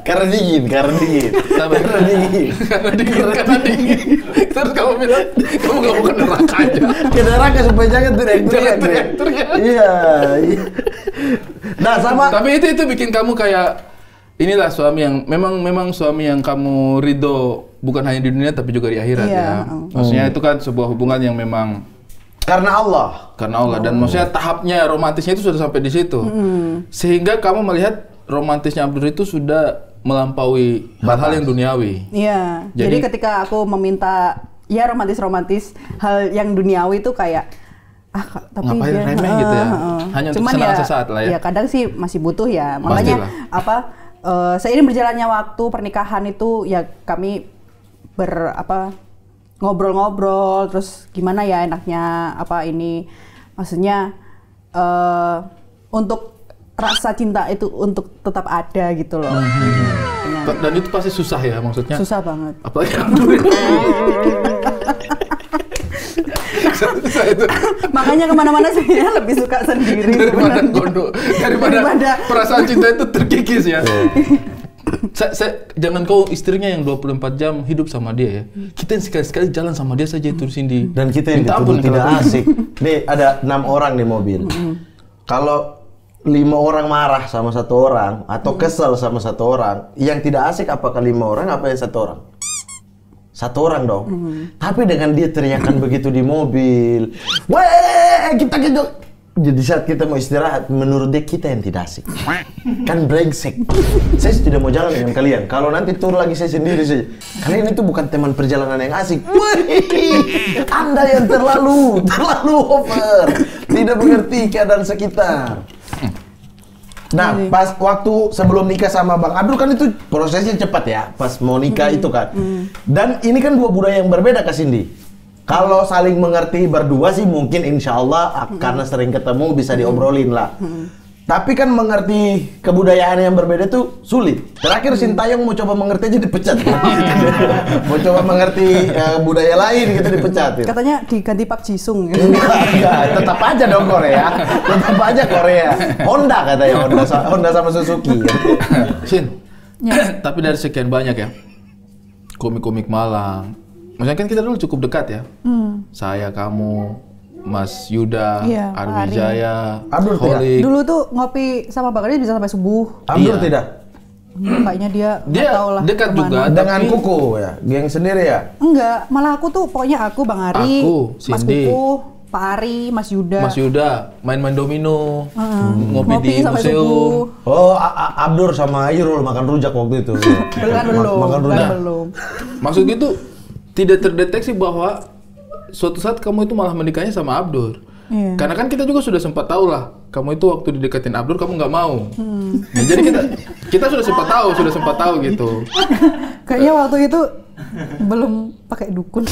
Karena dingin. Karena dingin. Terus kamu bilang kamu gak mau ke neraka aja. Ke neraka supaya jangan teriak-teriak. Iya. Nah sama. Tapi itu bikin kamu kayak inilah suami yang memang suami yang kamu ridho bukan hanya di dunia tapi juga di akhirat ya. Maksudnya itu kan sebuah hubungan yang memang karena Allah dan maksudnya tahapnya romantisnya itu sudah sampai di situ. Sehingga kamu melihat romantisnya Abdul itu sudah melampaui hal-hal yang duniawi. Iya. Jadi ketika aku meminta ya romantis hal yang duniawi itu kayak tapi ngapain dia remeh gitu ya. Hanya untuk kesenangan sesaat lah ya. Ya kadang sih masih butuh ya. Makanya seiring berjalannya waktu pernikahan itu ya kami ngobrol-ngobrol terus gimana ya enaknya maksudnya untuk rasa cinta itu untuk tetap ada gitu loh. Dan itu pasti susah ya maksudnya. Susah banget. Apalagi Abdul. Makanya kemana-mana saya lebih suka sendiri daripada perasaan cinta itu terkikis ya. Jangan kau istrinya yang 24 jam hidup sama dia ya. Kita yang sekali-sekali jalan sama dia saja itu Cindy. Dan kita yang dituduh tidak asik. Nih ada 6 orang di mobil. Kalau 5 orang marah sama 1 orang atau kesel sama 1 orang, yang tidak asik apakah 5 orang apa yang 1 orang? 1 orang dong. Tapi dengan dia teriakan begitu di mobil, weh kita gitu. Jadi saat kita mau istirahat, menurut dia kita yang tidak asik. Kan brengsek. Saya tidak mau jalan dengan kalian. Kalau nanti tur lagi saya sendiri saja. Kalian itu bukan teman perjalanan yang asik. Wih, Anda yang terlalu over. Tidak mengerti keadaan sekitar. Nah, pas waktu sebelum nikah sama Bang Abdul kan itu prosesnya cepat ya. Pas mau nikah itu kan. Dan ini kan 2 budaya yang berbeda Kak Cindy. Kalau saling mengerti berdua sih mungkin insya Allah karena sering ketemu bisa diobrolin lah. Tapi kan mengerti kebudayaan yang berbeda tuh sulit. Terakhir Sintayong mau coba mengerti aja dipecat. Mau coba mengerti budaya lain gitu dipecat. Katanya diganti Pak Jisung. Enggak, tetap aja dong Korea. Tetap aja Korea. Honda katanya, Honda sama Suzuki. Sin, tapi dari sekian banyak ya komik-komik Malang. Maksudnya kan kita dulu cukup dekat ya. Saya, kamu, Mas Yuda, Arwijaya, Holik. Dulu tuh ngopi sama Bang Adi bisa sampai subuh. Abdul tidak? Kayaknya dia tahu lah dekat kemana. juga Dengan tapi... Kuku ya, geng sendiri ya? Enggak, malah aku tuh pokoknya aku Bang Ari, Mas Kuku, Pak Ari, Mas Yuda main-main domino, ngopi di museum. Subuh. Oh, Abdur sama Irul makan rujak waktu itu. Belum. Maksud gitu tidak terdeteksi bahwa suatu saat kamu itu malah menikahnya sama Abdur. Karena kan kita juga sudah sempat tahu lah, kamu itu waktu dideketin Abdur kamu nggak mau. Nah, jadi kita sudah sempat tahu gitu. Kayaknya waktu itu Belum pakai dukun.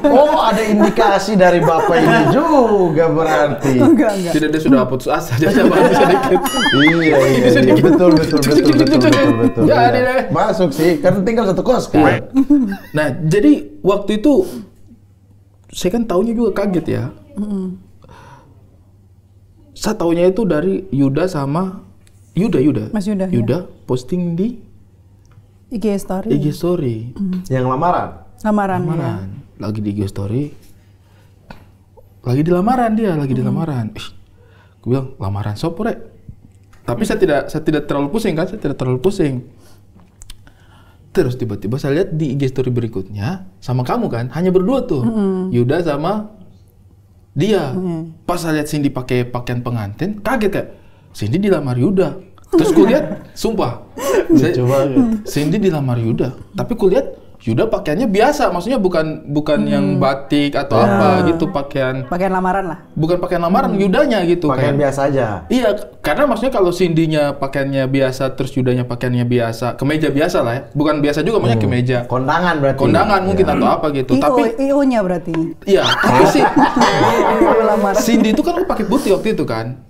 Oh, ada indikasi dari bapak ini juga berarti. Enggak. Tidak, dia sudah putus asa, dia bantu sedikit. Iya, betul. Jadi Iya. deh. Masuk sih, kan tinggal satu kos kan. Nah, jadi waktu itu saya kan taunya juga kaget ya. Saya taunya itu dari Yuda sama Yuda. Mas Yuda, Yuda posting di IG story. IG story. Yang lamaran. Lamaran. Ya. Lamaran. Lagi di IG story. Lagi di lamaran dia, lagi di lamaran. Gue bilang, lamaran sopo rek? Tapi saya tidak terlalu pusing kan, Terus tiba-tiba saya lihat di IG story berikutnya sama kamu kan, hanya berdua tuh. Yuda sama dia. Pas saya lihat Cindy pakai pakaian pengantin, kaget kayak Cindy dilamar Yuda. Terus gue lihat, sumpah, Cindy dilamar Yuda. Tapi gue lihat Yuda pakaiannya biasa, maksudnya bukan yang batik atau apa gitu, pakaian lamaran lah. bukan pakaian lamaran, Yudanya gitu. Pakaian kayak. biasa aja. Iya, karena maksudnya kalau Cindy-nya pakaiannya biasa, terus Yudanya pakaiannya biasa, kemeja biasa lah ya. Bukan biasa juga, maksudnya kemeja. Kondangan berarti. Kondangan mungkin atau apa gitu. Tapi IO-nya berarti. iya, tapi sih Lamaran. Cindy itu kan pakai putih waktu itu kan.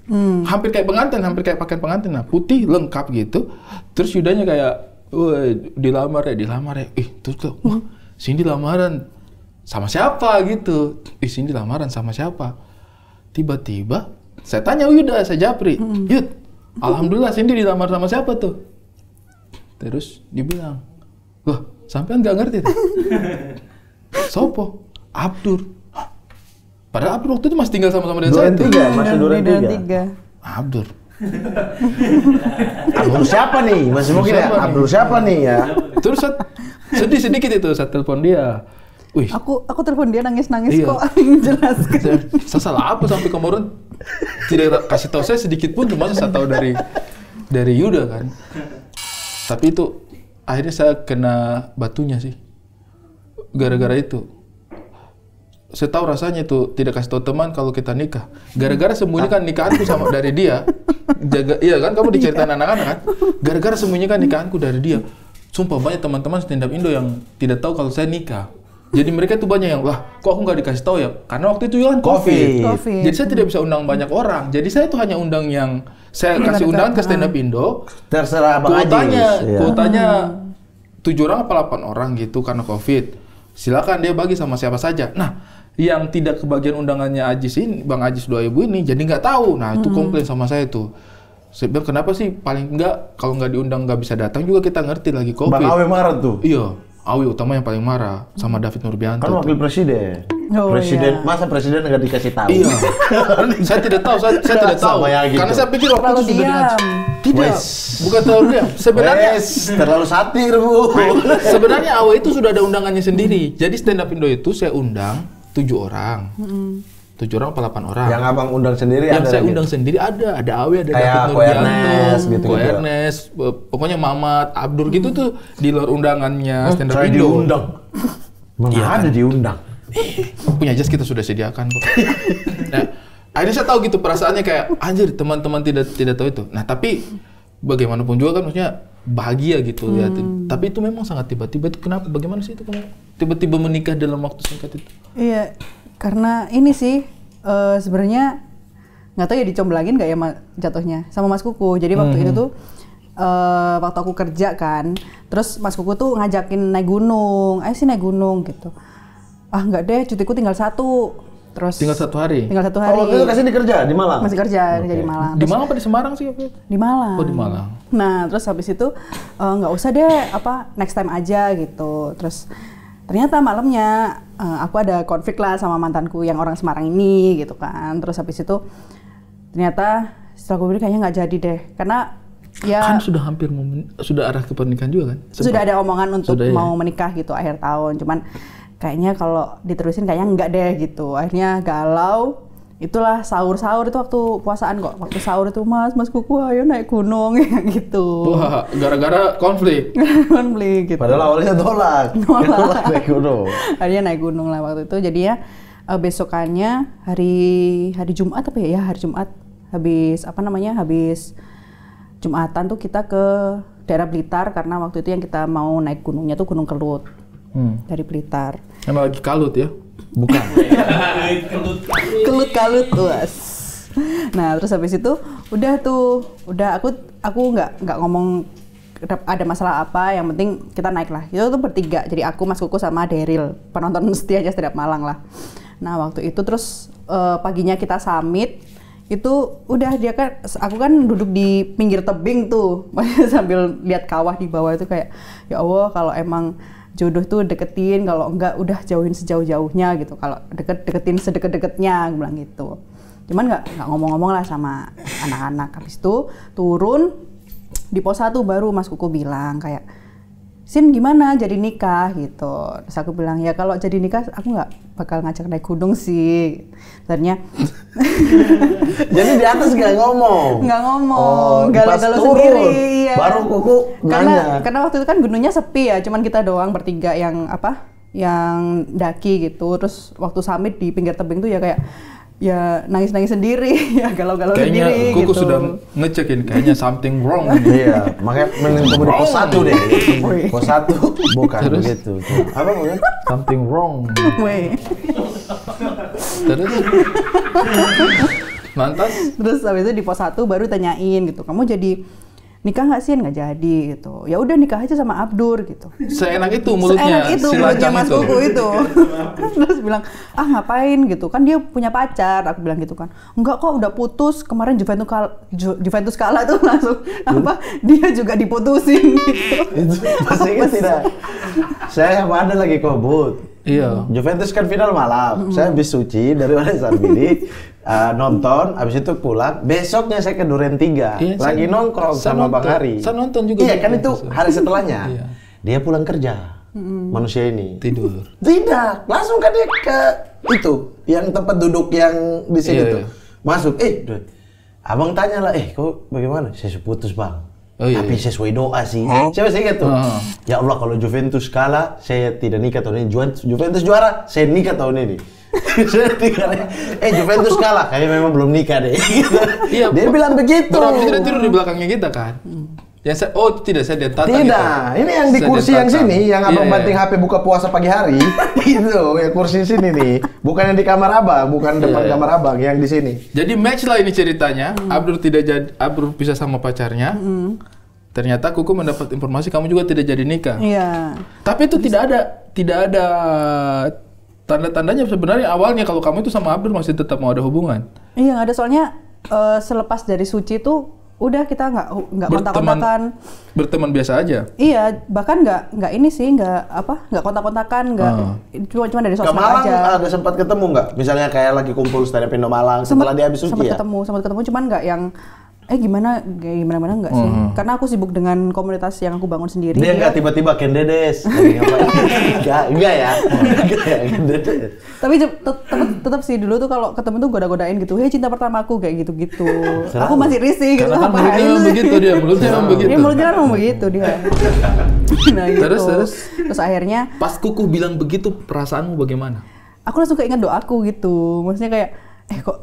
Hampir kayak pengantin, hampir kayak pakaian pengantin. Nah, putih lengkap gitu. Terus Yudanya kayak, "Woi, dilamar ya." Terus tuh, wah, Cindy lamaran sama siapa gitu. Cindy lamaran sama siapa? Tiba-tiba saya tanya Yuda, saya japri, "Yud, alhamdulillah Cindy dilamar sama siapa tuh?" Terus dibilang, "Wah, sampean nggak ngerti tuh." "Sopo?" "Abdur." "Hah? Padahal Abdur waktu itu masih tinggal sama-sama dengan saya tuh. Masih Duren 3. Abdur. Abdul siapa nih? Masih mungkin ya? Siapa nih? Abdul siapa nih ya? Terus sedih sedikit itu, saya telepon dia. Wih, Aku telepon dia nangis-nangis Iya. kok jelaskan. saya salah apa sampai kemarin tidak kasih tahu saya sedikit pun, cuma saya tahu dari Yuda kan. Tapi itu akhirnya saya kena batunya sih, gara-gara itu. Saya tahu rasanya itu tidak kasih tahu teman kalau kita nikah. Gara-gara sembunyikan nikahanku sama dari dia. Iya kan, kamu diceritain anak-anak kan? Gara-gara sembunyikan nikahanku dari dia. Sumpah banyak teman-teman stand up Indo yang tidak tahu kalau saya nikah. Jadi mereka tuh banyak yang, "Lah, kok aku nggak dikasih tahu ya?" Karena waktu itu kan COVID. Jadi saya tidak bisa undang banyak orang. Jadi saya tuh hanya undang yang saya kasih undangan ke stand up Indo. Terserah Bang Ajis. Iya. Kuotanya 7 orang apa 8 orang gitu karena COVID. Silakan dia bagi sama siapa saja. Nah, yang tidak kebagian undangannya Ajis ini, Bang Ajis 2000 ini, jadi nggak tahu. Nah, itu komplain sama saya tuh. Saya bilang, kenapa sih paling nggak, kalau nggak diundang nggak bisa datang juga kita ngerti lagi COVID. Bang Awe marah tuh. Iya, Awi utama yang paling marah sama David Nurbianto. Kan wakil presiden. Masa presiden nggak dikasih tahu? Iya. Saya tidak tahu, saya tidak tahu. Gitu. Karena saya pikir waktu Terlalu itu sudah diam. Tidak, bukan terlalu diam. Sebenarnya terlalu satir, Bu. sebenarnya Awe itu sudah ada undangannya sendiri. Jadi stand up Indo itu saya undang 7 orang. 7 orang apa 8 orang. Yang Abang undang sendiri yang ada saya lagi? undang sendiri ada Awe, ada Kayak David Ko Nurbianto, Ernest gitu-gitu. Ko Ernest, pokoknya Mamat, Abdur gitu tuh di luar undangannya stand up Saya Indo. diundang. Mana Iya, ada diundang? Punya jas kita sudah sediakan kok. Nah, akhirnya saya tahu gitu perasaannya kayak anjir, teman-teman tidak tahu itu. Nah, tapi bagaimanapun juga kan maksudnya bahagia gitu ya. Tapi itu memang sangat tiba-tiba. Itu kenapa? Bagaimana sih itu kenapa? Tiba-tiba menikah dalam waktu singkat itu? Iya, karena ini sih sebenarnya nggak tahu ya dicomblangin nggak ya jatuhnya sama Mas Kuku. Jadi waktu itu tuh waktu aku kerja kan, terus Mas Kuku tuh ngajakin naik gunung, ayo sih naik gunung gitu. Ah nggak deh, cutiku tinggal 1. Terus Tinggal 1 hari? Tinggal 1 hari. Oh, waktu itu kasih kerja di Malang? Masih kerja, kerja di Malang. Di Malang apa di Semarang sih? Di Malang. Oh, di Malang. Nah, terus habis itu nggak usah deh, next time aja gitu. Terus ternyata malamnya aku ada konflik lah sama mantanku yang orang Semarang ini gitu kan. Terus habis itu ternyata setelah aku kayaknya nggak jadi deh, karena ya Kan sudah hampir sudah arah ke pernikahan juga kan? sudah ada omongan untuk Sudah, ya? mau menikah gitu akhir tahun. Cuman kayaknya kalau diterusin kayaknya enggak deh gitu. Akhirnya galau. Itulah sahur-sahur itu waktu puasaan kok. Waktu sahur itu Mas Kuku ayo naik gunung ya gitu. Wah, gara-gara konflik. Konflik gitu. Padahal awalnya tolak. Nolak. Naik gunung. Akhirnya naik gunung lah waktu itu. Jadinya besokannya hari Jumat apa ya? Hari Jumat habis Jumatan tuh kita ke daerah Blitar karena waktu itu yang kita mau naik gunungnya tuh Gunung Kelut dari Blitar. Emang lagi kalut ya? Bukan. Kelut was. Nah terus habis itu udah aku nggak ngomong ada masalah apa, yang penting kita naik lah. Itu tuh bertiga, jadi aku, Mas Kuku sama Daryl, penonton setianya setiap Malang lah. Nah waktu itu terus paginya kita summit, itu udah aku kan duduk di pinggir tebing tuh sambil lihat kawah di bawah itu kayak ya Allah kalau emang jodoh tuh deketin, kalau enggak udah jauhin sejauh-jauhnya gitu, kalau deketin sedekat-dekatnya, aku bilang gitu. Cuman nggak ngomong-ngomong lah sama anak-anak. Habis itu turun di pos 1 baru Mas Kuku bilang kayak, Sin gimana jadi nikah gitu. Terus aku bilang ya kalau jadi nikah aku nggak bakal ngajak naik gunung sih. Ternyata jadi di atas nggak ngomong. Galau-galau sendiri. Iya. Baru Kuku nanya. Karena waktu itu kan gunungnya sepi ya, cuman kita doang bertiga yang daki gitu. Terus waktu summit di pinggir tebing tuh ya kayak ya nangis-nangis sendiri, ya galau-galau sendiri kayaknya Kuku gitu. sudah ngecekin kayaknya something wrong. Iya, makanya mending kamu di pos 1 deh. Pos 1 bukan Terus? begitu. Apa bukan? Something wrong. Weh. Terus lantas Terus habis itu di pos 1 baru tanyain gitu, kamu jadi nikah nggak sih? Nggak jadi gitu. Ya udah nikah aja sama Abdur gitu. seenak itu mulutnya, Seenak itu si mulutnya lancang Mas itu. Kuku itu. Terus bilang, ah ngapain gitu, kan dia punya pacar. Aku bilang gitu kan, enggak kok udah putus, kemarin Juventus kalah tuh langsung dia juga diputusin gitu. Itu pasti kan tidak. Saya sama ada lagi kobut. Iya. Juventus kan final malam. Saya habis suci dari Wali Sarbini. Nonton, abis itu pulang. Besoknya saya ke Duren 3, Iya, lagi nongkrong sama Bang Hari. Saya nonton juga. Iya kan itu hari setelahnya. Iya. Dia pulang kerja, manusia ini. Tidur. Tidak, langsung kan dia ke itu, yang tempat duduk yang di sini Iya, tuh. iya. Masuk, abang tanya lah, kau bagaimana? Saya putus bang. Oh, iya, Tapi iya. sesuai doa sih. Saya masih ingat tuh. Ya Allah kalau Juventus kalah, saya tidak nikah tahun ini. Juventus juara, saya nikah tahun ini. Juventus kalah, kayaknya memang belum nikah deh. Iya, Dia bilang begitu. Berapa kita tidur di belakangnya kita kan? Yang tidak, saya di tata Tidak, gitu. ini yang di Saya kursi yang tata. sini, yang abang Iya, banting iya. HP buka puasa pagi hari, itu, ya kursi sini nih, bukan yang di kamar abang, bukan depan Iya. kamar abang, yang di sini. Jadi match lah ini ceritanya. Abdur pisah sama pacarnya. Ternyata Kuku mendapat informasi kamu juga tidak jadi nikah. Iya. Tapi itu tidak ada tanda-tandanya sebenarnya awalnya kalau kamu itu sama Abdur masih tetap mau ada hubungan. Iya nggak ada, soalnya selepas dari Suci tuh udah kita nggak kontak-kontakan. Berteman biasa aja. Iya, bahkan nggak ini sih, nggak kontak-kontakan, cuma dari Ke sosmed Malang aja. ada sempat ketemu nggak? Misalnya kayak lagi kumpul stand up Indo Malang setelah dia habis suci ya? Sempat ketemu, cuman nggak yang gimana nggak sih, karena aku sibuk dengan komunitas yang aku bangun sendiri. Dia nggak tiba-tiba Ken Dedes lagi ngapain? Enggak ya, Ken Dedes. Tapi tetap sih dulu tuh kalau ketemu tuh goda-godain gitu, hei cinta pertamaku kayak gitu-gitu. Aku masih risih gitu. Karena kan mulutnya memang begitu dia, mulutnya memang begitu. Dia mulutnya kan memang begitu dia. Nah gitu. Terus akhirnya Pas Kuku bilang begitu, perasaanmu bagaimana? aku langsung keinget doaku gitu. Maksudnya kayak kok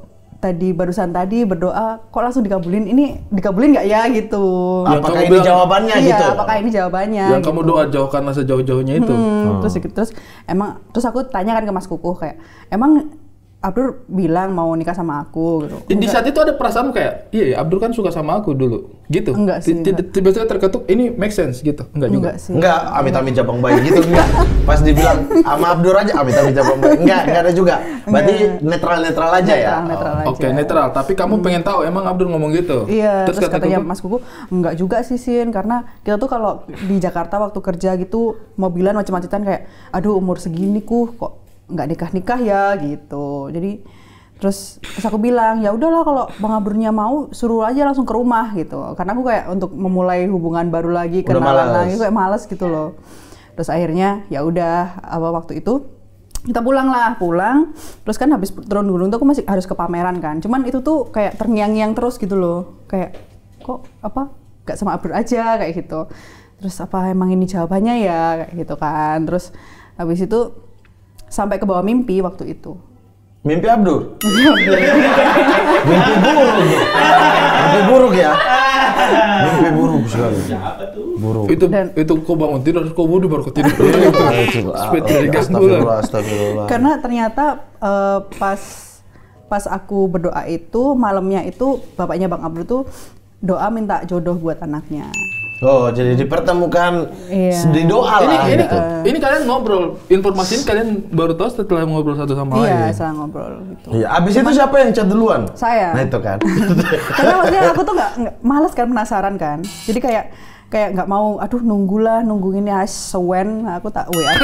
barusan tadi berdoa kok langsung dikabulin, ini dikabulin nggak ya gitu. Apakah ini jawabannya Iya, gitu? apakah ini jawabannya Yang kamu doa jauhkanlah sejauh-jauhnya itu. Terus aku tanya kan ke Mas Kuku kayak, emang Abdur bilang mau nikah sama aku gitu. Di saat itu ada perasaanmu kayak, iya Abdur kan suka sama aku dulu, gitu. Enggak sih, Tiba-tiba terketuk, ini make sense gitu. Enggak juga. Enggak sih. Enggak, amit-amit jabang bayi gitu enggak. Pas dibilang sama Abdur aja amit-amit jabang bayi. Enggak ada juga. Berarti netral-netral aja ya. Netral aja. Oke, netral. Tapi kamu pengen tahu emang Abdur ngomong gitu? Iya, terus kata katanya Kuku, Mas Kuku, enggak juga sih Sin, karena kita tuh kalau di Jakarta waktu kerja gitu, mobilan macam-macaman kayak, aduh umur segini kok nggak nikah-nikah ya gitu. Jadi terus aku bilang, ya udahlah kalau Bang Abdurnya mau suruh aja langsung ke rumah gitu. Karena aku kayak untuk memulai hubungan baru lagi, kenalan lagi kayak males gitu loh. Terus akhirnya ya udah waktu itu kita pulang. Terus kan habis turun gunung tuh aku masih harus ke pameran kan. Cuman itu tuh kayak terngiang-ngiang terus gitu loh. Kayak kok gak sama Abdur aja kayak gitu. Terus apa emang ini jawabannya ya kayak gitu kan. Terus habis itu sampai ke bawah mimpi waktu itu. Mimpi Abdur. Mimpi buruk. Mimpi buruk ya. Mimpi buruk sekali. Buruk. Itu kau bangun tidur, kau wudhu baru kau tidur. Supaya tidak diganggu lah. Astagfirullah. Karena ternyata pas aku berdoa itu malamnya itu bapaknya Bang Abdul tuh doa minta jodoh buat anaknya. Oh, jadi dipertemukan di doa lah. Ini kalian ngobrol, informasi ini kalian baru tahu setelah ngobrol satu sama lain. Iya, setelah ngobrol gitu. Iya, abis itu siapa yang chat duluan? Saya. Nah itu kan. Karena maksudnya aku tuh nggak males kan, penasaran kan. Jadi kayak nggak mau, aduh nunggu ini sewen, aku tak WA.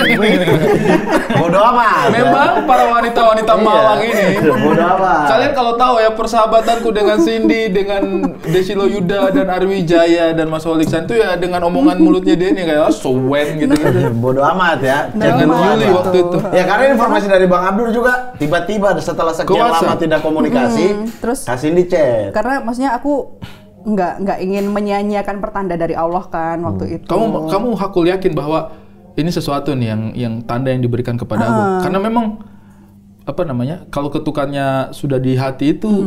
Bodoh amat. Memang para wanita-wanita Malang ini. Bodoh amat. Kalian kalau tahu ya persahabatanku dengan Cindy, dengan Desilo Yuda dan Arwi Jaya dan Mas Holiksan itu ya dengan omongan mulutnya dia nih kayak sewen gitu. Bodoh amat ya. Jangan Yuli waktu itu. Ya karena informasi dari Bang Abdur juga tiba-tiba setelah sekian lama tidak komunikasi, terus kasih di chat. Karena maksudnya aku nggak ingin menyia-nyiakan pertanda dari Allah kan waktu itu. Kamu hakul yakin bahwa ini sesuatu nih yang tanda yang diberikan kepada aku. Karena memang apa namanya, kalau ketukannya sudah di hati itu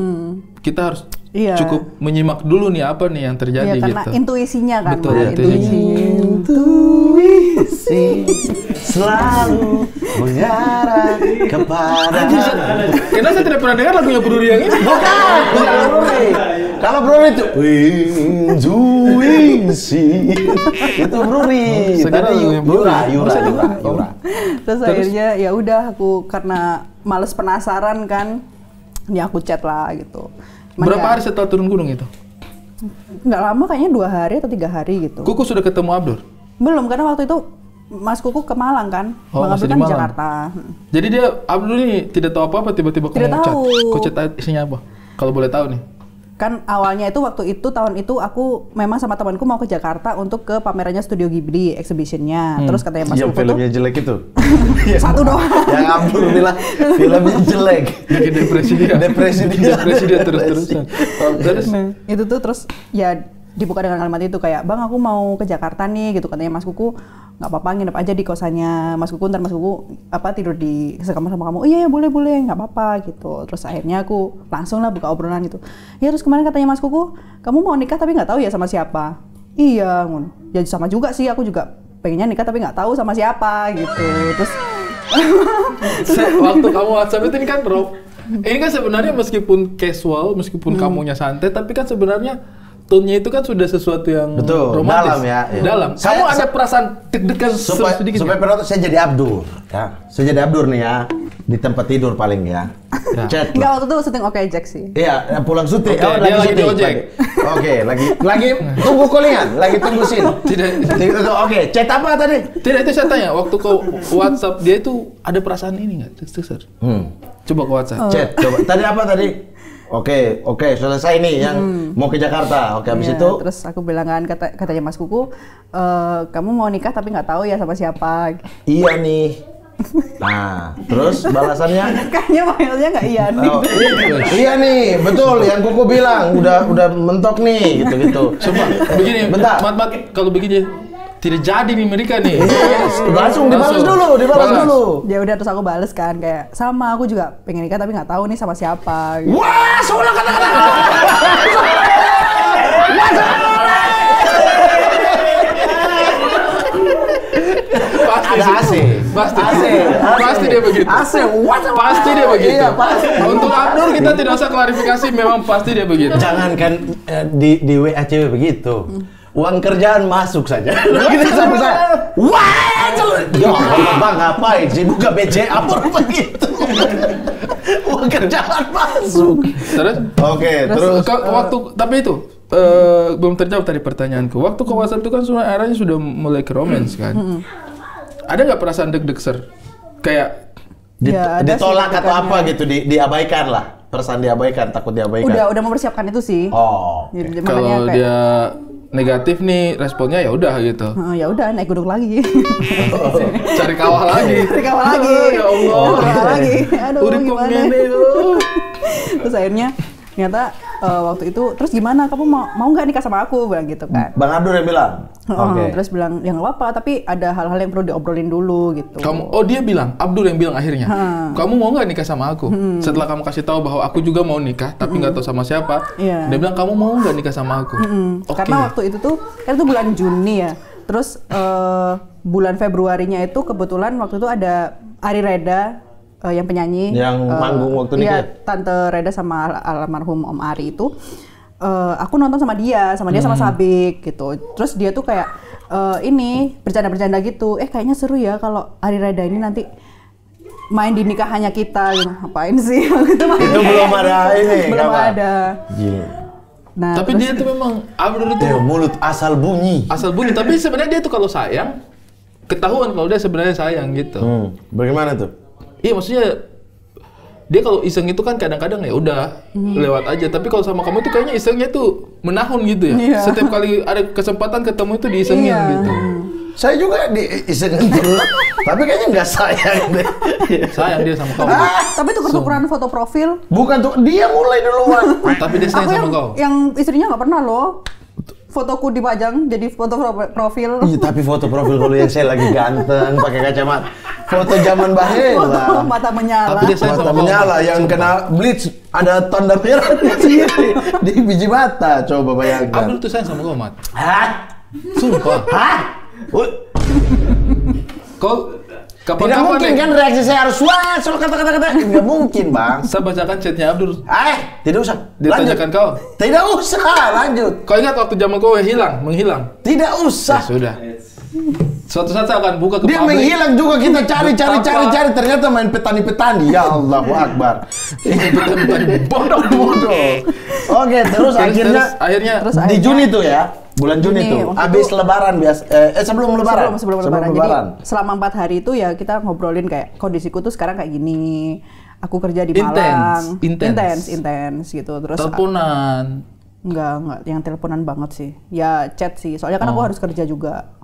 kita harus cukup menyimak dulu nih apa nih yang terjadi karena gitu. intuisinya kan. Betul, Intuisi selalu mengarah kepada. Karena saya tidak pernah dengar lagunya Bro yang ini. Bukan Bruri. Kalau Bruri itu intuisi itu Bruri. Tadi Yura. Terus akhirnya ya udah aku karena males penasaran kan, ya aku chat lah gitu. Berapa hari setelah turun gunung itu? Nggak lama, kayaknya 2 hari atau 3 hari gitu. Kuku sudah ketemu Abdur? Belum, karena waktu itu Mas Kuku ke Malang kan, Bang Abdur kan di Jakarta. Jadi dia Abdur ini tidak tahu apa-apa, tiba-tiba kamu chat. Kau chat isinya apa? Kalau boleh tahu nih. Kan awalnya itu waktu itu tahun itu aku memang sama temanku mau ke Jakarta untuk ke pamerannya Studio Ghibli exhibition-nya. Terus katanya Mas Kuku tuh filmnya jelek itu. Satu doang. Yang Abdur bilang filmnya jelek. Bikin depresi dia terus-terusan. Terus itu tuh terus ya dibuka dengan kalimat itu kayak, "Bang, aku mau ke Jakarta nih," gitu katanya Mas Kuku. Nggak apa-apa, nginep aja di kosannya Mas Kuku, ntar Mas Kuku tidur di sekamar sama kamu. Iya boleh nggak apa-apa gitu. Terus akhirnya aku langsung lah buka obrolan gitu. Ya terus kemarin katanya Mas Kuku, kamu mau nikah tapi nggak tahu ya sama siapa? Iya, ya sama juga sih, aku juga pengennya nikah tapi nggak tahu sama siapa gitu. Terus waktu kamu WhatsApp itu kan Rob, ini kan sebenarnya meskipun casual, meskipun kamunya santai, tapi kan sebenarnya tone-nya itu kan sudah sesuatu yang romantis. Dalam ya. Dalam. Kamu ada perasaan deg-degan sedikit. Supaya penonton saya jadi Abdur. Ya. Saya jadi Abdur nih ya. Di tempat tidur paling ya. Chat. Enggak, waktu itu syuting Oke Jack sih. Iya, pulang syuting. Okay, dia lagi di ojek. Oke, lagi tunggu callingan, lagi tunggu scene. Tidak. Oke, chat apa tadi? Tidak, itu saya tanya. Waktu kau WhatsApp dia itu ada perasaan ini nggak? Coba ke WhatsApp. Chat, coba. Tadi apa tadi? Oke, selesai nih yang mau ke Jakarta. Oke, habis itu. Terus aku bilang kan, katanya Mas Kuku, kamu mau nikah tapi nggak tahu ya sama siapa. Iya nih. Nah, terus balasannya? Kayaknya maksudnya nggak iya nih. Iya nih, betul. Yang Kuku bilang udah mentok nih, gitu. Coba, begini. Bentar. Mat, kalau begini. Tidak jadi nih mereka nih. Langsung dibalas dulu. Ya udah, terus aku bales kan kayak, sama aku juga pengen nikah tapi nggak tahu nih sama siapa. Gitu. Wah, soalnya kata-kata. Pasti dia begitu. Pasti dia begitu. Iya, pasti. Untuk Abdur kita tidak usah klarifikasi, memang pasti dia begitu. Jangankan di WA cewek begitu. Uang kerjaan masuk saja. Kita sampai saya. Wah, ya Bang, ngapain sih buka BCA begitu? Uang kerjaan masuk. Terus? Oke, terus waktu tapi itu belum terjawab tadi pertanyaanku. Waktu ke WhatsApp itu kan arahnya sudah mulai ke romance kan. Ada nggak perasaan deg-degser? Kayak ditolak atau apa gitu, diabaikan lah. Perasaan diabaikan, takut diabaikan. Udah mempersiapkan itu sih. Oh. Jadi, kalau dia negatif nih responnya ya udah gitu. Ya udah, naik gunung lagi. Cari kawah lagi. Ya Allah. Lagi. Aduh, gimana? Terus akhirnya ternyata waktu itu terus gimana kamu mau nggak nikah sama aku bilang gitu kan. Bang Abdur yang bilang. Oke. Terus bilang ya nggak apa-apa tapi ada hal-hal yang perlu diobrolin dulu gitu. Dia bilang, Abdur yang bilang akhirnya, kamu mau nggak nikah sama aku? Setelah kamu kasih tahu bahwa aku juga mau nikah tapi nggak tahu sama siapa, dia bilang kamu mau nggak nikah sama aku? Karena waktu itu tuh kan itu bulan Juni ya. Terus bulan Februarinya itu kebetulan waktu itu ada Ari Reda yang penyanyi yang manggung waktu nikah. Iya, Tante Reda sama almarhum Om Ari itu aku nonton sama dia sama Sabik gitu. Terus dia tuh kayak ini bercanda-bercanda gitu. Kayaknya seru ya kalau Ari Reda ini nanti main di nikahannya kita gitu. Ngapain sih? Itu belum ada ini. Belum ada. Gila. Nah, tapi dia tuh memang Abdur itu mulut asal bunyi. Tapi sebenarnya dia tuh kalau sayang ketahuan kalau dia sebenarnya sayang gitu. Bagaimana tuh? Iya maksudnya dia kalau iseng itu kan kadang-kadang ya udah lewat aja. Tapi kalau sama kamu tuh kayaknya isengnya tuh menahun gitu ya. Iya. Setiap kali ada kesempatan ketemu itu diisengin gitu. Saya juga diisengin terus. Tapi kayaknya nggak sayang deh. Sayang dia sama kamu. Tapi tuker-tukeran foto profil. Bukan tuh, dia mulai duluan. Tapi dia sayang sama kau. Yang istrinya nggak pernah loh. Fotoku dipajang jadi foto profil. Iya, tapi foto profil kalau yang saya lagi ganteng pakai kacamata. Foto zaman bahela. Foto mata menyala. Tapi dia sayang Mata sama kau. menyala yang kena bleach, ada tanda merah di sini di biji mata. Coba bayangkan. Abdul tuh sayang sama kau, Mat. Hah? Sumpah. Hah? Kau Tidak mungkin kan reaksi saya harus wah soal kata-kata. Nggak mungkin, Bang. Saya bacakan chatnya Abdul. Tidak usah. Dia Lanjut. tanyakan kau. Tidak usah, lanjut. Kau ingat waktu zaman kau menghilang? Tidak Ya usah. sudah. Suatu saat saya akan buka ke Dia publik. menghilang juga, kita cari. Ternyata main petani. Ya Allahu Akbar. Bodoh. Oke, terus akhirnya di Juni tuh ya. Bulan Juni tuh. Habis lebaran sebelum lebaran. Sebelum lebaran. Jadi selama 4 hari itu ya kita ngobrolin kayak kondisiku tuh sekarang kayak gini. Aku kerja di Malang. Intens gitu. Terus teleponan. Enggak yang teleponan banget sih. Ya chat sih. Soalnya kan aku harus kerja juga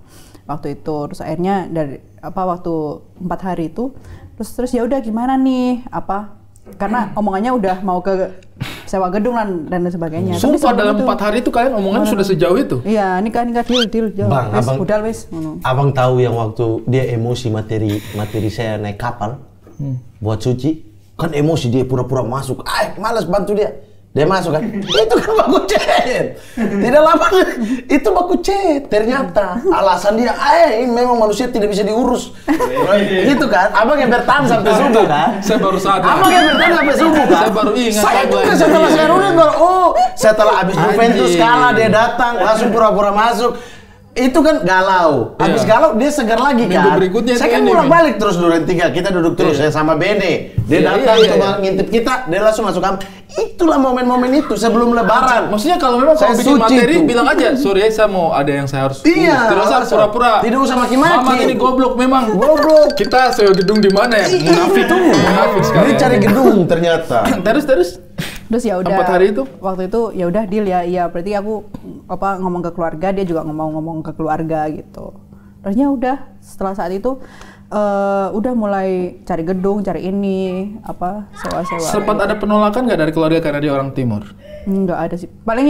waktu itu. Terus akhirnya dari waktu 4 hari itu terus ya udah gimana nih? Karena omongannya udah mau ke sewa gedung dan sebagainya. Sumpah dalam 4 hari itu kalian omongannya sudah sejauh itu? Iya, nikah deal. Bang, wis. Abang tahu yang waktu dia emosi materi saya naik kapal buat suci, kan emosi dia pura-pura masuk. Malas bantu dia. Dia masuk kan, itu kan baku chat. Tidak lama itu baku chat. Ternyata alasan dia, ini memang manusia tidak bisa diurus. Gitu kan, abang yang bertahan sampai subuh kan. Saya baru sadar. Abang yang bertahan sampai subuh kan. Saya baru ingat. Saya juga setelah saya rudet setelah habis Juventus kalah dia datang langsung pura-pura masuk. Itu kan galau. Habis galau dia segar lagi kan. Minggu berikutnya saya kan bolak-balik terus Duren 3. Kita duduk terus saya sama Bene. Dia datang cuma ngintip kita, dia langsung masuk kamar. Itulah momen-momen itu sebelum lebaran. Maksudnya kalau memang kalau bikin materi bilang aja, sorry saya mau ada yang saya harus terus pura-pura. Tidak usah maki-maki. Mama ini goblok memang. Goblok. Kita sewa gedung di mana ya? Munafik sekali. Dia cari gedung ternyata. Terus ya udah 4 hari itu waktu itu ya udah deal ya. Iya, berarti aku ngomong ke keluarga, dia juga ngomong ke keluarga gitu. Terusnya udah setelah saat itu udah mulai cari gedung, cari ini sewa-sewa. Sempat ada penolakan nggak dari keluarga karena dia orang timur? Nggak ada sih. Paling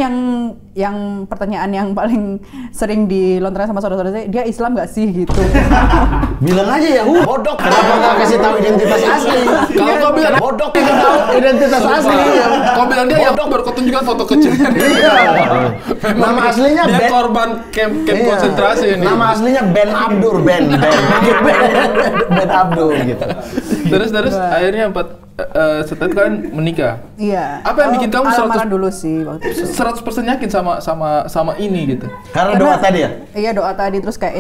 yang pertanyaan yang paling sering dilontarkan sama saudara-saudara saya, dia Islam nggak sih gitu. Bilang aja ya, bodoh. Kenapa nggak kasih tahu identitas asli? Kalau kau bilang bodoh, tahu identitas asli. Kau bilang dia yang baru kau tunjukkan foto kecilnya. Nama aslinya dia korban camp konsentrasi ini. Nama aslinya Ben Abdur, Ben Abdur gitu. Terus akhirnya setelah kan menikah. Iya. Apa yang bikin kamu 100% dulu sih waktu itu. 100% yakin sama ini gitu? Karena doa tadi ya? Iya, doa tadi, terus kayak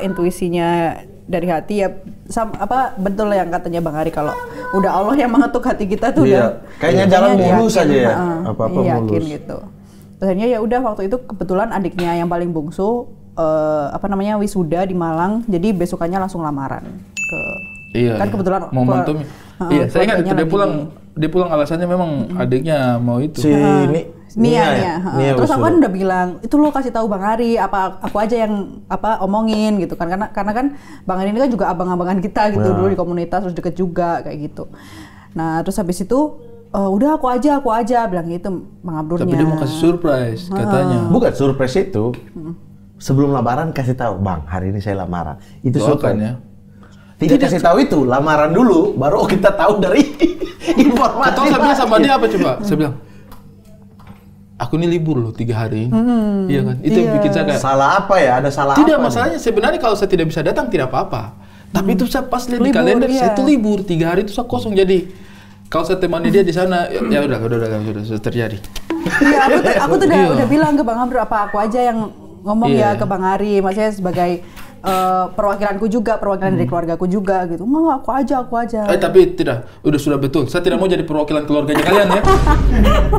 intuisinya dari hati ya, betul yang katanya Bang Ari, kalau udah Allah yang mengetuk hati kita tuh udah kayaknya jalan mulus aja ya. Apa-apa yakin mulus. gitu. Terus akhirnya ya udah waktu itu kebetulan adiknya yang paling bungsu wisuda di Malang, jadi besokannya langsung lamaran ke. Iya. Kan kebetulan momentumnya. Iya, saya ingat itu dia pulang alasannya memang adiknya mau itu. Si Nia. Terus aku kan udah bilang, itu lo kasih tahu Bang Ari, aku aja yang omongin gitu kan, karena kan Bang Ari ini kan juga abang-abangan kita gitu dulu di komunitas, terus deket juga kayak gitu. Nah terus habis itu udah aku aja bilang gitu Bang Abdurnya. Tapi dia mau kasih surprise katanya. Bukan surprise itu. Sebelum lamaran kasih tahu, Bang, hari ini saya lamaran. Itu surprise. Ya. Tidak kasih tahu itu, lamaran dulu, baru kita tahu dari informasi. Atau saya bilang sama dia apa coba? Saya bilang, aku ini libur loh 3 hari. Iya kan? Itu yang bikin saya kayak Salah apa ya? Ada salah tidak, apa? masalahnya sebenarnya kalau saya tidak bisa datang tidak apa-apa. Tapi itu saya pas lihat di Libur, kalender, iya. saya itu libur 3 hari itu saya kosong. Jadi kalau saya temani dia di sana, ya udah sudah terjadi. Iya, aku tuh udah bilang ke Bang Abdur, apa aku aja yang ngomong ya ke Bang Ari, maksudnya sebagai perwakilanku juga, perwakilan dari keluargaku juga gitu. Nggak, aku aja. Tapi tidak, sudah betul. Saya tidak mau jadi perwakilan keluarganya kalian ya.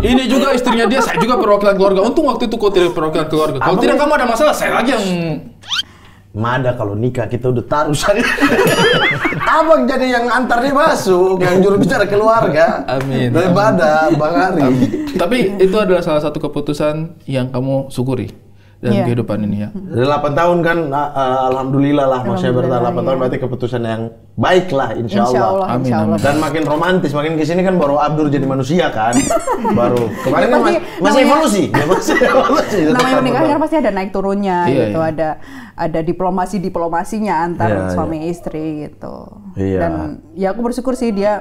Ini juga istrinya dia, saya juga perwakilan keluarga. Untung waktu itu kau tidak perwakilan keluarga. Kalau tidak kamu ada masalah, saya lagi yang Mada kalau nikah kita udah taruh saya. Abang jadi yang antar dia masuk, yang juru bicara keluarga. Amin. Daripada Bang Ari. Tapi itu adalah salah satu keputusan yang kamu syukuri dalam kehidupan ini ya. 8 tahun kan, alhamdulillah lah, maksudnya bertahan 8 tahun berarti keputusan yang baik lah, insya Allah. Amin. Dan makin romantis, makin kesini kan baru Abdur jadi manusia kan, baru kemarin kan masih evolusi. Namanya menikah kan pasti ada naik turunnya gitu, iya. ada diplomasinya antar suami istri gitu. Iya. Dan ya aku bersyukur sih dia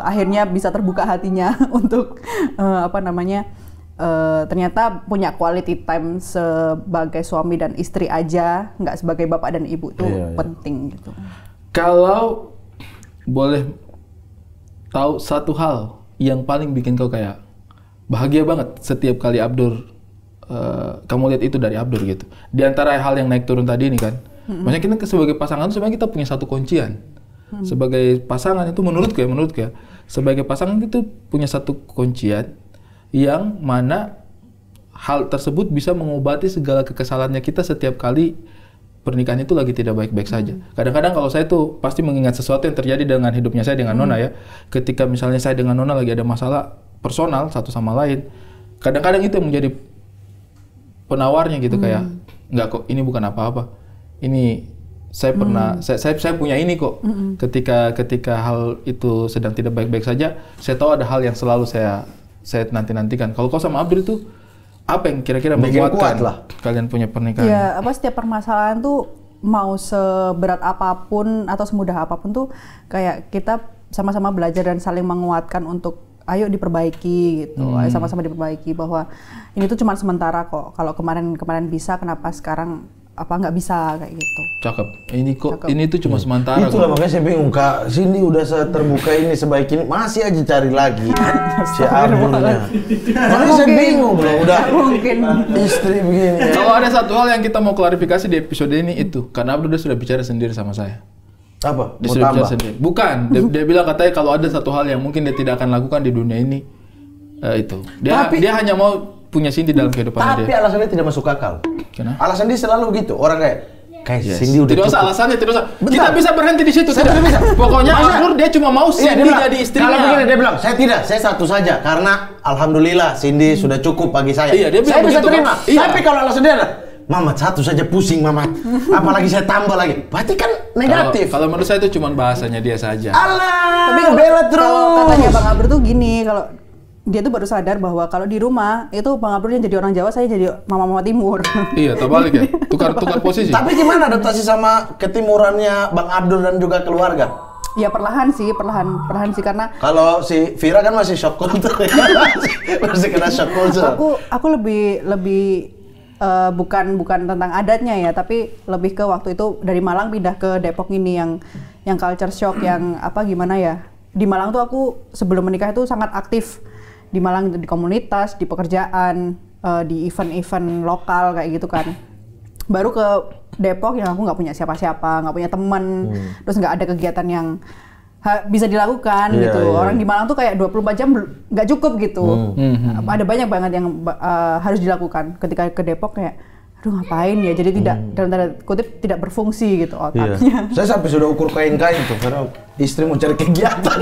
akhirnya bisa terbuka hatinya untuk ternyata punya quality time sebagai suami dan istri aja, nggak sebagai bapak dan ibu tuh penting gitu. Kalau boleh tahu satu hal yang paling bikin kau kayak bahagia banget setiap kali Abdur, kamu lihat itu dari Abdur gitu. Di antara hal yang naik turun tadi ini kan, maksudnya kita sebagai pasangan sebenarnya kita punya satu kuncian. Sebagai pasangan itu menurutku ya, sebagai pasangan itu punya satu kuncian yang mana hal tersebut bisa mengobati segala kekesalannya kita setiap kali pernikahan itu lagi tidak baik-baik saja. Kadang-kadang kalau saya tuh pasti mengingat sesuatu yang terjadi dengan hidupnya saya dengan Nona ya. Ketika misalnya saya dengan Nona lagi ada masalah personal satu sama lain, kadang-kadang itu yang menjadi penawarnya gitu, kayak nggak kok, ini bukan apa-apa. Ini saya pernah, saya punya ini kok. Ketika hal itu sedang tidak baik-baik saja, saya tahu ada hal yang selalu saya nanti-nantikan. Kalau kau sama Abdur itu, apa yang kira-kira menguatkan kalian punya pernikahan? Ya, setiap permasalahan tuh mau seberat apapun atau semudah apapun tuh kayak kita sama-sama belajar dan saling menguatkan untuk ayo diperbaiki gitu. Ayo sama-sama diperbaiki bahwa ini tuh cuma sementara kok. Kalau kemarin bisa, kenapa sekarang nggak bisa kayak gitu. Cakep. Ini tuh cuma sementara. Itulah makanya saya bingung, Kak. Cindy udah terbuka ini sebaik ini, masih aja cari lagi si Abdurnya. Makanya saya bingung loh, udah istri begini. Kalau ada satu hal yang kita mau klarifikasi di episode ini itu, karena Abdur sudah bicara sendiri sama saya. Apa? Dia sudah bicara sendiri. Bukan, dia bilang katanya kalau ada satu hal yang mungkin dia tidak akan lakukan di dunia ini, itu. Dia hanya mau punya Cindy dalam kehidupannya dia. Tapi alasannya tidak masuk akal. Kenapa? Alasan dia selalu gitu. Orang kayak Cindy udah tidak usah alasannya, tidak usah. Kita bisa berhenti di situ. Tidak bisa. Pokoknya Abdur dia cuma mau Cindy jadi istrinya. Kalau begini dia bilang, saya tidak, saya satu saja karena alhamdulillah Cindy sudah cukup bagi saya. Iya, dia saya bisa begitu, terima. kan? Iya. Tapi kalau alasan dia ada, Mamat satu saja pusing Mamat. Apalagi saya tambah lagi. Berarti kan negatif. Kalau menurut saya itu cuma bahasanya dia saja. Alah, Tapi kalau katanya Bang Abdur tuh gini, kalau dia tuh baru sadar bahwa kalau di rumah itu Bang Abdur yang jadi orang Jawa, saya jadi mama-mama Timur. Iya, terbalik ya. Tukar posisi. Tapi gimana adaptasi sama ketimurannya Bang Abdur dan juga keluarga? Ya perlahan sih karena kalau si Vira kan masih shock culture. Masih kena shock culture. Aku lebih bukan tentang adatnya ya, tapi lebih ke waktu itu dari Malang pindah ke Depok ini yang culture shock, yang gimana ya. Di Malang tuh aku sebelum menikah itu sangat aktif di Malang, di komunitas, di pekerjaan, di event-event lokal kayak gitu kan. Baru ke Depok yang aku nggak punya siapa-siapa, nggak punya teman, terus nggak ada kegiatan yang bisa dilakukan gitu. Orang di Malang tuh kayak 24 jam nggak cukup gitu. Ada banyak banget yang harus dilakukan. Ketika ke Depok kayak, aduh ngapain ya, jadi tidak dalam tanda kutip tidak berfungsi gitu otaknya. Saya sampai sudah ukur kain-kain tuh karena istri mau cari kegiatan.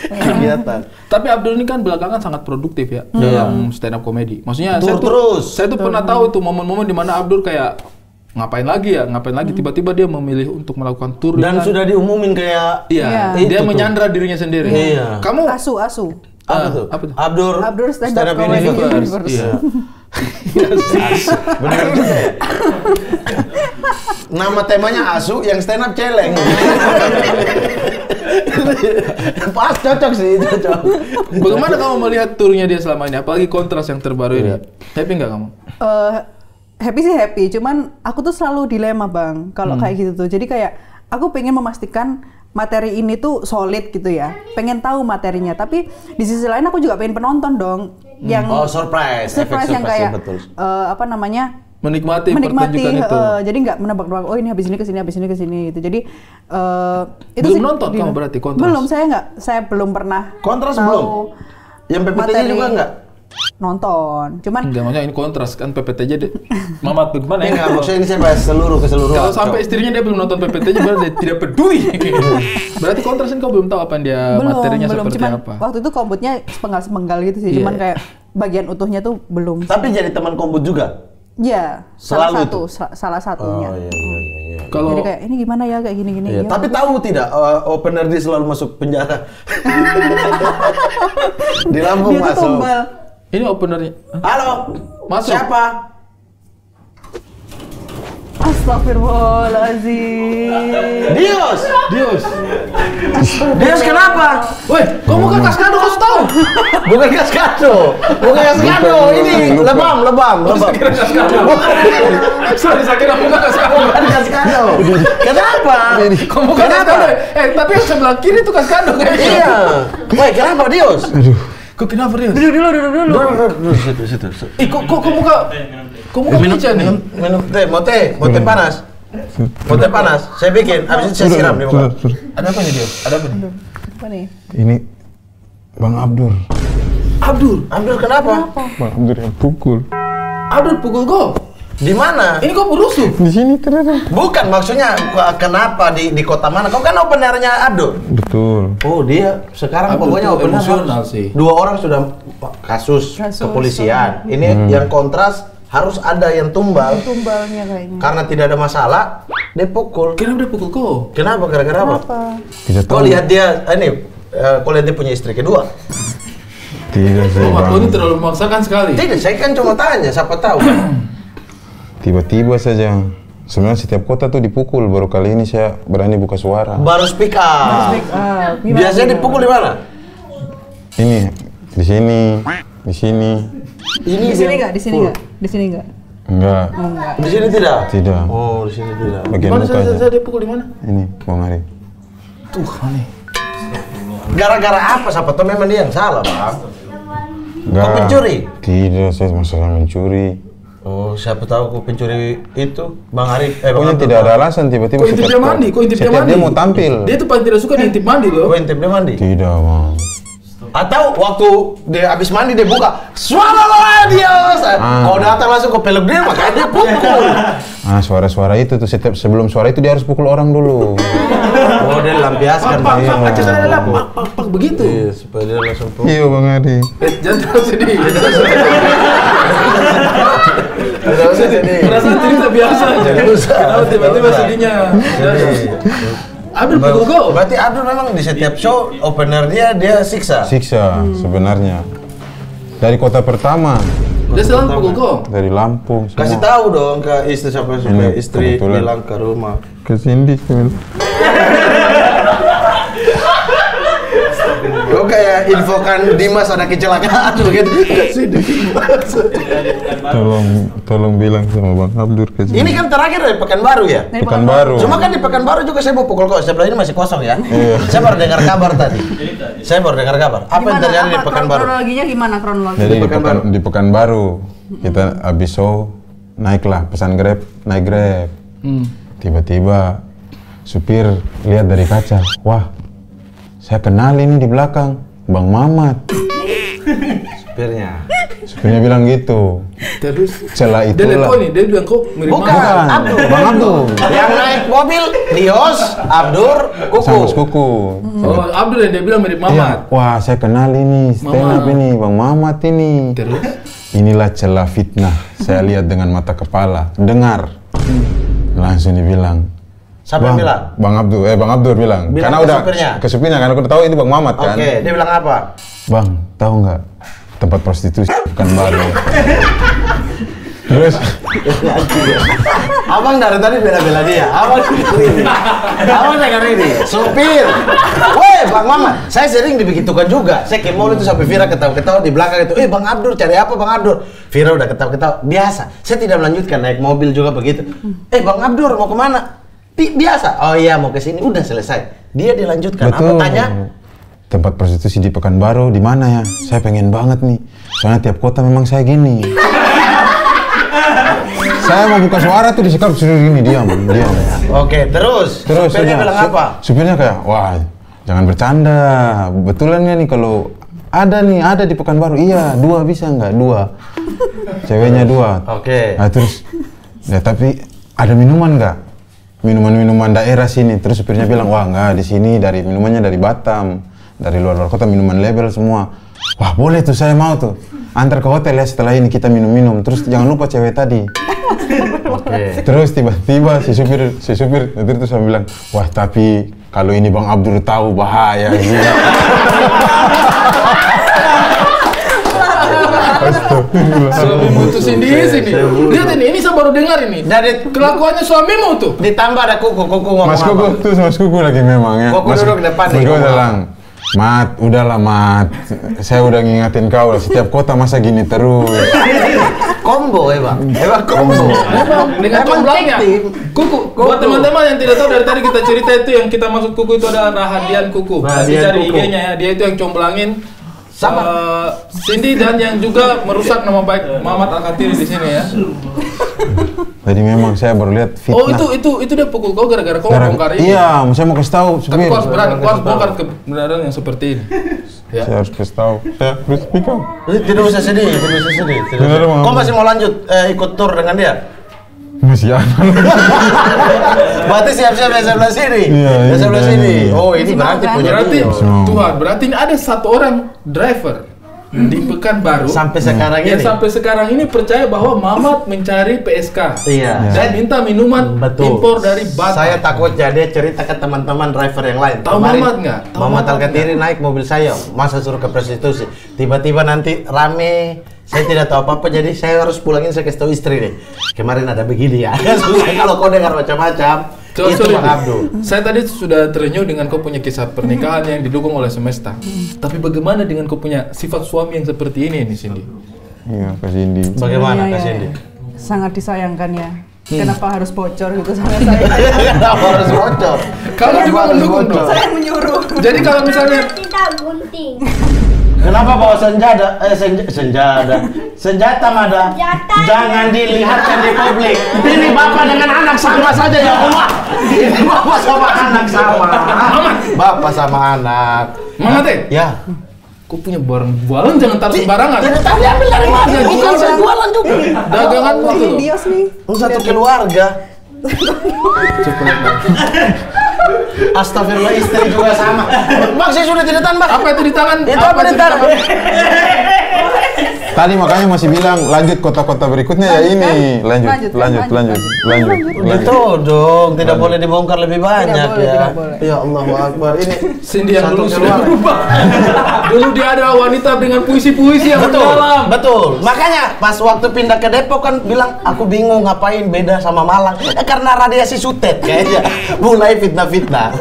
Kegiatan. Tapi Abdur ini kan belakangan sangat produktif ya dalam stand up comedy. Maksudnya saya tuh pernah tahu itu momen-momen di mana Abdur kayak ngapain lagi ya? Ngapain lagi? Tiba-tiba dia memilih untuk melakukan tur Dan sudah diumumin kayak Iya, dia menyandra dirinya sendiri. Iya. Kamu Asu. apa tuh? Abdur Stand Up Comedy Comedy Universe. Universe. Iya. Benar juga ya? Nama temanya Asu yang stand up celeng. Pas, cocok sih, cocok. Bagaimana kamu melihat turnya dia selama ini? Apalagi kontras yang terbaru ini. Happy nggak kamu? Happy sih happy, cuman aku tuh selalu dilema bang kalau kayak gitu tuh. Jadi kayak aku pengen memastikan materi ini tuh solid gitu ya, pengen tahu materinya. Tapi di sisi lain aku juga pengen penonton dong yang surprise yang kayak menikmati pertunjukan itu. Jadi nggak menebak-nebak. Oh ini habis ini ke sini gitu. Jadi itu belum sih, nonton kamu berarti kontras? Belum, saya belum pernah. Kontras tahu belum? Yang PPT-nya juga nggak? Nonton, cuman Enggak, maksudnya ini kontras kan PPT-nya deh. Mamat bagaimana ya? Enggak, maksudnya ini saya bahas keseluruhan. Kalau sampai istrinya dia belum nonton PPT-nya berarti dia tidak peduli. Berarti kontras kan kau belum tahu apa yang dia materinya seperti cuman apa. Waktu itu kombutnya sepenggal gitu sih, cuman kayak bagian utuhnya tuh belum. Tapi jadi teman kombut juga? Iya, salah satunya. Oh iya. Kalau Jadi kayak ini gimana ya kayak gini-gini. Iya, Ya. tapi tahu tidak opener dia selalu masuk penjara. Di Lampung Dia tuh masuk. tumbal. ini openernya. Halo. Masuk. Siapa? Astagfirullahaladzim. Dios. Dios Kenapa? Woi, kamu kan Kaskado kau tahu? Bukan Kaskado. Ini lebam. Sorry, saya kira bukan Kaskado. Bukan Kaskado. Kenapa? Kamu kan Kaskado. Tapi yang sebelah kiri itu Kaskado kayaknya. Iya. Woi, kenapa Dios? Kok kenapa Dios? Duduk dulu. Situ. Kok muka pucat nih? Minum teh, mau teh panas. Saya bikin, habis itu saya siram di muka. Ada apa nih Dios? Ada apa nih? Apa nih? Ini Bang Abdur. Abdur kenapa? Bang Abdur yang pukul. Abdul pukul kau? Di mana? Ini kau berusuh? Di sini ternyata. Bukan, maksudnya kenapa di kota mana? Kau kan openernya Abdur. Betul. Oh, dia sekarang Abdur pokoknya tuh opener emosional harus- sih. 2 orang sudah kasus kepolisian. Ini yang kontras harus ada yang tumbal. Tumbalnya kayaknya. Karena tidak ada masalah, dia pukul. Kenapa dia pukul kau? Kenapa? Gara-gara apa? Tidak Kau tahu. lihat dia, kau lihat dia punya istri kedua. Tidak saya Oh, kau Bang. ini terlalu memaksakan sekali. Tidak, saya kan cuma tanya, siapa tahu. Tiba-tiba saja. Sebenarnya setiap kota tuh dipukul. Baru kali ini saya berani buka suara. Baru speak up. Biasanya dipukul di mana? Ini di sini, di sini. Ini Di sini nggak? Di sini nggak? Enggak. Di sini tidak. Tidak. Oh, di sini tidak. Bagian Mana muka aja. saya dia pukul di mana? Ini Bang Ari. Tuh, aneh. Gara-gara apa? Siapa tahu memang dia yang salah, Bang. Enggak. Kau pencuri? Tidak, saya masalah mencuri. Oh, siapa tahu kau pencuri itu, Bang Arif. Pokoknya Bang tidak Abdul. ada alasan tiba-tiba Kok intip dia mandi? setiap dia mau tampil. Dia tuh paling tidak suka diintip mandi loh. Kau intip dia mandi? Tidak, Bang. Atau waktu dia habis mandi dia buka, swallow Dios. Kau datang langsung ke peluk dia, makanya dia pukul. Suara-suara itu tuh sebelum suara itu dia harus pukul orang dulu. Oh, dia lampiaskan. Pak, Bang. aja saya adalah pak begitu. Iya, supaya dia langsung pukul. Iya, Bang Ari. Jangan terlalu sedih. Tidak usah sedih. Perasaan cerita biasa aja. Jangan usah. Kenapa tiba-tiba Jangan usah. sedihnya? Jadi, Abdul pukul kau. berarti Abdul memang di setiap show opener dia siksa. Siksa sebenarnya. Dari kota pertama, Dia selalu pukul kau. dari Lampung semua. Kasih tahu dong ke istri supaya Ini istri kebetulan. bilang ke rumah. Ke sini. Kau kayak infokan Dimas ada kecelakaan gitu. Kasih Dimas. Tolong bilang sama Bang Abdur ke sini. Ini kan terakhir dari Pekanbaru ya? Pekanbaru. Cuma kan di Pekanbaru juga saya mau pukul kok. Sebelah ini masih kosong ya. Saya baru dengar kabar tadi. Apa yang terjadi di Pekanbaru? Kronologinya gimana kronologi? Jadi Pekanbaru. di Pekanbaru kita habis show naiklah pesan Grab, naik Grab. Tiba-tiba supir lihat dari kaca, wah, saya kenal ini di belakang, Bang Mamat. Supirnya. Supirnya bilang gitu. Terus Setelah dia lihat itulah. kau nih, dia bilang kau mirip Bukan. Mamat. Abdur. Bang Abdur. Yang naik mobil Dios, Abdur, Kuku. Sama sepuku. Oh, Abdul yang dia bilang mirip Mamat. Iya. Wah, saya kenal ini, stand up Mamat. ini, Bang Mamat ini. Terus Inilah celah fitnah. Saya lihat dengan mata kepala, dengar. Langsung dibilang. Siapa yang bilang? Bang Abdur bilang. Bilang Karena ke udah supirnya? ke supirnya, karena aku udah tahu itu Bang Mamat kan. Oke, dia bilang apa? Bang, tahu nggak tempat prostitusi kan baru. Terus Abang dari tadi bela-bela dia. Abang dengar ini. Supir. Woi, Bang Mamat, saya sering dibegitukan juga. Saya ke mall itu sampai Vira ketawa-ketawa di belakang itu. Bang Abdur, cari apa Bang Abdur? Vira udah ketawa-ketawa. Biasa. Saya tidak melanjutkan, naik mobil juga begitu. Bang Abdur mau kemana? Biasa. Oh iya, mau ke sini. Udah selesai. Dia dilanjutkan. betul. Aku tanya, Tempat prostitusi di Pekanbaru di mana ya? Saya pengen banget nih. Soalnya tiap kota memang saya gini. Saya mau buka suara tuh disekap suruh gini, diam. oke, terus supirnya udah. bilang apa? Supirnya kayak, wah jangan bercanda. Betulannya nih kalau ada di Pekanbaru. Iya, 2 bisa nggak? 2. Ceweknya 2. Oke. Nah, terus, ya tapi ada minuman nggak? Minuman daerah sini. Terus supirnya bilang, wah nggak, di sini minumannya dari Batam, dari luar kota, minuman label semua. Wah boleh tuh, saya mau tuh. Antar ke hotel ya, setelah ini kita minum-minum. Terus jangan lupa cewek tadi. Oke. Terus tiba-tiba si supir itu saya bilang, wah tapi kalau ini Bang Abdur tahu bahaya. Suami mutusin di sini. Lihat ini saya baru dengar ini. Dari Kelakuannya suamimu tuh. ditambah ada kuku ngomong Mas Kuku lagi memang ya. Kuku duduk depan nih, Mas Kuku ngomong. bilang, Mat, udahlah Mat. Saya udah ngingatin kau lah, setiap kota masa gini terus. Combo Bang. Combo. Dengan Emang comblangnya. cek, Kuku. Buat teman-teman yang tidak tahu, dari tadi kita cerita itu yang kita maksud Kuku itu adalah Rahadian Kuku. Nanti Rahadian cari Kuku. IG-nya ya. Dia itu yang comblangin Sama. Cindy dan yang juga merusak nama baik Mamat Al-Katiri di sini ya. Tadi memang saya baru lihat fitnah. Oh itu dia pukul kau gara-gara kau bongkar ini. Iya, saya mau kasih tahu Tapi supir. kau harus berani, kau harus bongkar kebenaran yang seperti ini. Ya. Saya harus kasih tahu. Saya harus speak up. Tidak usah sedih. Bener, Bang. Kau masih mau lanjut ikut tour dengan dia? Masih ada. Berarti siap-siap yang sebelah sini. Iya, Yang ini sebelah kan. sini. Oh, ini berarti Masih mau, punya Berarti dia. Tuhan, berarti ini ada satu orang driver di Pekanbaru Sampai sekarang yang ini. sampai sekarang ini percaya bahwa Mamat mencari PSK. Iya. Dan minta minuman Betul. impor dari Batam. Saya takutnya dia cerita ke teman-teman driver yang lain. Tahu Kemarin, Mamat nggak? Tahu Mamat Mamat Al-Katiri naik mobil saya, masa suruh ke prostitusi. Tiba-tiba nanti rame, saya tidak tahu apa-apa, jadi saya harus pulangin, saya kasih tahu istri nih. Kemarin ada begini ya. Susah kalau kau dengar macam-macam. Coba, Itu sorry. Bang Abdul. Saya tadi sudah terenyuh dengan kau punya kisah pernikahan yang didukung oleh semesta. Tapi bagaimana dengan kau punya sifat suami yang seperti ini Cindy? Iya, Kak Cindy. Bagaimana Iya, Kak iya. Cindy? Sangat disayangkan ya. Kenapa harus bocor gitu sama saya? Kenapa harus bocor? Kalau Kenapa juga harus mendukung bocor? dong. Saya menyuruh. Jadi kalau misalnya Tidak gunting. Kenapa bawa senjata? Senjata Mada. Senjata. Jangan dilihatkan di publik. Ini bapak dengan anak sama saja ya Allah. Ini bapak sama anak sama. Bapak sama anak. Mama teh, Ya. kau punya barang jangan taruh sembarangan. Tidak tahu diambil dari mana. Iya, Bukan saya jualan juga. Dagangan Ini itu. bios nih. Satu keluarga. Astagfirullah, istri juga sama. Bang, saya sudah tidak tahan, Bang. Apa itu di tangan? Itu apa di tangan? Tadi makanya masih bilang lanjut kota-kota berikutnya ya ini. Lanjut. Itu dong, tidak boleh dibongkar lebih banyak boleh, ya. tidak boleh. Ya Allahu Akbar. Ini Cindy yang satu dulu sudah keluarga. berubah. Dulu dia ada wanita dengan puisi-puisi yang mendalam. Betul. Makanya pas waktu pindah ke Depok kan bilang aku bingung ngapain beda sama Malang. Karena radiasi sutet kayaknya. Mulai fitnah-fitnah.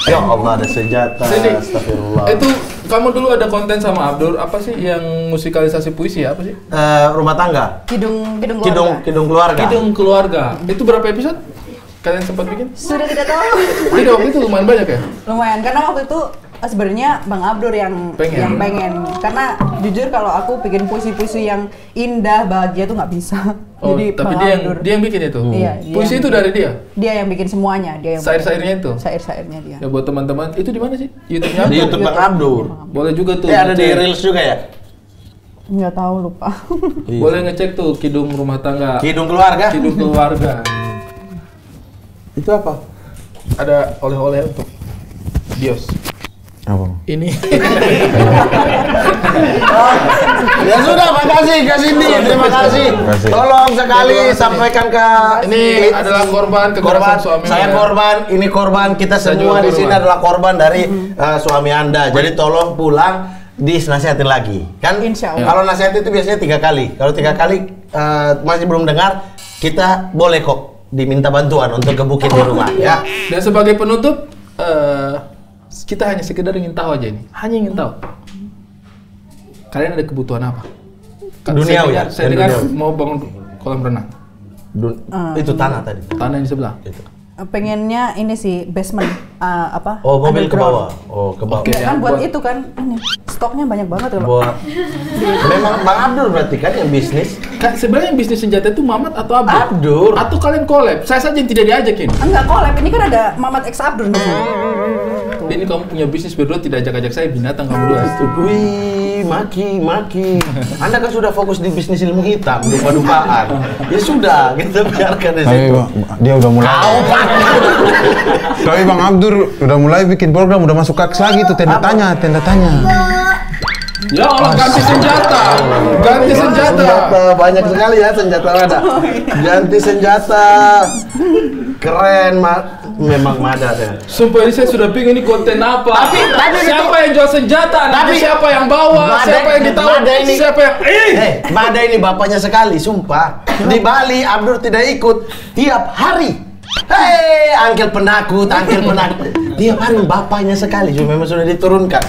Ya Allah, ada senjata. Cindy, Astagfirullah. itu kamu dulu ada konten sama Abdur apa sih yang musikalisasi puisi ya? Apa sih? Rumah tangga. Kidung keluarga. Kidung keluarga. Kidung Keluarga. Itu berapa episode? Kalian sempat bikin? Sudah tidak tahu. Tidak, waktu itu lumayan banyak ya? Lumayan, karena waktu itu sebenarnya Bang Abdur yang pengen. Karena jujur kalau aku bikin puisi-puisi yang indah, bahagia tuh nggak bisa. Oh, Jadi tapi Bang dia Abdur. yang bikin itu? Iya, dia Puisi yang itu dari dia? Dia yang bikin semuanya, dia yang Sair-sairnya itu? Sair-sairnya dia. Ya buat teman-teman, itu di mana sih? YouTube-nya? Di YouTube Bang Abdur. Boleh juga tuh. Ada di ngecek. Reels juga ya? Nggak tahu, lupa. Boleh ngecek tuh Kidung Rumah Tangga. Kidung keluarga. Kidung Keluarga. Itu apa? Ada oleh-oleh untuk Dios. Apa? Ini. Ya sudah, makasih Kak Cindy, terima kasih. Tolong sekali sampaikan ke Ini adalah korban kekerasan suami. Saya korban, ini korban, kita semua di sini adalah korban dari suami Anda. Jadi tolong pulang dinasihatin lagi. Kan Insya Allah. kalau nasihat itu biasanya 3 kali. Kalau 3 kali masih belum dengar, kita boleh kok diminta bantuan untuk gebukin di rumah ya. Dan sebagai penutup, kita hanya sekedar ingin tahu aja ini. Hanya ingin tahu. Kalian ada kebutuhan apa? Duniawi ya? Saya dengar Duniawi. mau bangun kolam renang. Itu tanah tadi. Tanah di sebelah. Itu. Pengennya ini sih basement apa? Oh, mobil ke underground. bawah. Oh, ke bawah. Oke. Ya, kan Ya, buat buat- itu kan ini stoknya banyak banget kalau. Buat memang Bang Abdur berarti kan yang bisnis. Sebenarnya yang bisnis senjata itu Mamat atau Abdur? Abdur. Atau kalian collab? Saya saja yang tidak diajakin. Enggak collab, ini kan ada Mamat X Abdur di sini. Ini kamu punya bisnis berdua tidak ajak-ajak saya, binatang kamu berdua. Wih, maki. Anda kan sudah fokus di bisnis ilmu hitam, dupa-dupaan. Ya sudah, kita biarkan di Tapi situ. dia udah mulai. Tapi Bang Abdur udah mulai bikin program, udah masuk kaks lagi tuh tenda tanya. Ya Allah, ganti senjata. Ganti senjata. Banyak sekali ya senjata ada. Ganti senjata. Keren, memang Mada deh. Sumpah ini saya sudah bingung ini konten apa. Tapi siapa yang jual senjata? Nanti siapa yang bawa? Mada- Siapa yang ditawar? Mada ini- Siapa yang Mada ini bapaknya sekali, sumpah. Di Bali Abdur tidak ikut tiap hari. Hei, angkel penakut. Tiap hari bapaknya sekali, memang sudah diturunkan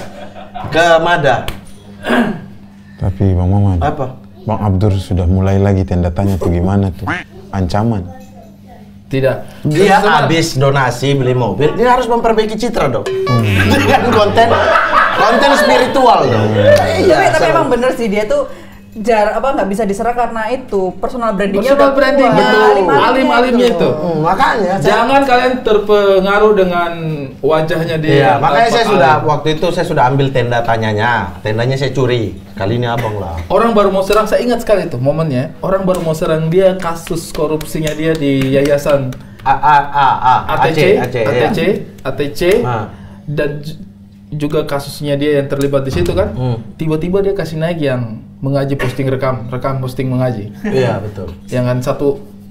ke Mada. Tapi Bang Maman, Apa? Bang Abdur sudah mulai lagi tenda tanya tuh gimana tuh? Ancaman. Tidak. Dia habis donasi beli mobil, dia harus memperbaiki citra dong. Dengan konten spiritual dong. Tapi emang bener sih dia tuh nggak bisa diserah karena itu personal brandingnya Personal udah branding, kuat. betul. Alim-alimnya Alim-alimnya itu. Makanya Jangan kalian terpengaruh dengan wajahnya dia. Iya, makanya saya Tampak sudah alim. waktu itu saya sudah ambil tenda tanyanya. Tendanya saya curi. Kali ini abang lah. Orang baru mau serang, saya ingat sekali itu momennya. Orang baru mau serang dia, kasus korupsinya dia di yayasan ATC, Ah. dan juga kasusnya dia yang terlibat di situ kan. Tiba-tiba dia kasih naik yang mengaji posting rekam posting mengaji. Iya, betul. Yang kan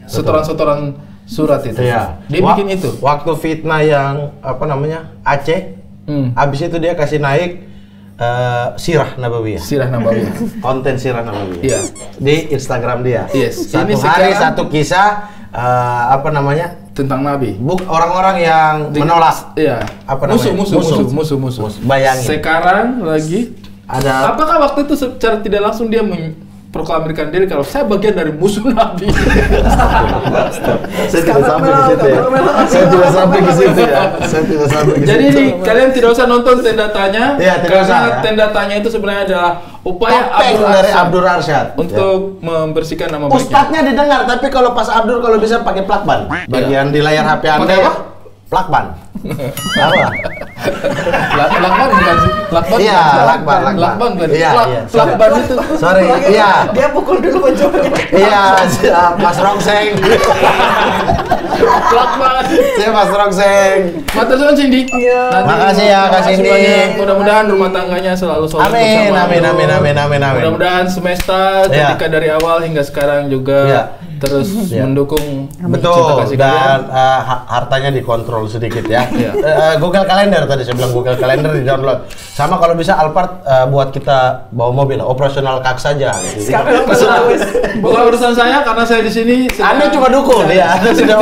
setoran-setoran surat itu. Iya. Dia bikin itu. Waktu fitnah yang apa namanya? Aceh. Habis itu dia kasih naik Sirah Nabawiyah. Sirah Nabawiyah. Konten Sirah Nabawiyah. Iya. Di Instagram dia. Yes. Satu Ini hari sekarang- satu kisah apa namanya? Tentang Nabi. Orang-orang yang menolak. Iya. Apa namanya? Musuh. Bayangin. Sekarang lagi Ada apakah waktu itu secara tidak langsung dia memproklamirkan diri kalau saya bagian dari musuh Nabi? saya tidak sampai ke situ ya. Saya tidak sampai ke situ ya. Saya tidak sampai ke situ. Jadi ini kalian tidak usah nonton tenda tanya, Iya, tidak karena usah, ya. tenda tanya itu sebenarnya adalah upaya Topeng dari Abdur Arsyad untuk membersihkan nama baiknya. Ustadznya didengar, tapi kalau pas Abdur kalau bisa pakai plakban. Bagian di layar HP Anda Pakai apa? plakban. Apa? Lakban bukan sih? Lakban Iya, bukan? lakban. Lakban bukan? Iya, iya. Lakban itu. Sorry, iya. Dia pukul dulu pojoknya. Iya, Mas Rongseng. Lakban. Saya Mas Rongseng. Matur suwun Cindy. Iya. Nanti Makasih ya, Kak makasih Cindy. banyak. Mudah-mudahan rumah tangganya selalu solid Amin, bersama. amin, amin, amin, amin, amin. Mudah-mudahan semesta Iya. ketika dari awal hingga sekarang juga Iya. terus Iya. mendukung cinta Betul, kasih dan kalian. hartanya dikontrol sedikit ya. Iya. Google Calendar tadi saya bilang Google Calendar di download. Sama kalau bisa Alphard buat kita bawa mobil, operasional kak saja. Gitu. Bukan urusan saya karena saya di sini. sedang- Anda cuma dukun ya. Anda sudah.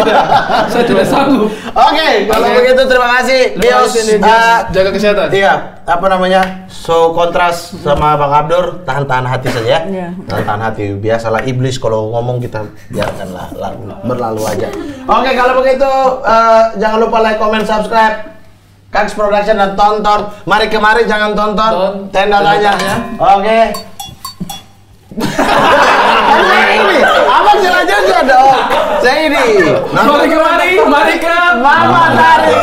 Saya tidak sanggup. Oke, kalau Oke. begitu terima kasih. Terima kasih, Cindy. Jaga kesehatan. Iya, apa namanya? So kontras sama Bang Abdur, tahan-tahan hati saja ya. Iya. Tahan-tahan hati. Biasalah iblis kalau ngomong kita biarkanlah berlalu aja. Oke, kalau begitu jangan lupa like, comment, subscribe Kaks Production dan tonton. Mari kemari jangan tonton tenda tanya. Oke. Saya ini, abang selanjutnya dong. Saya ini. Mari kemari, mari ke Mama Tari.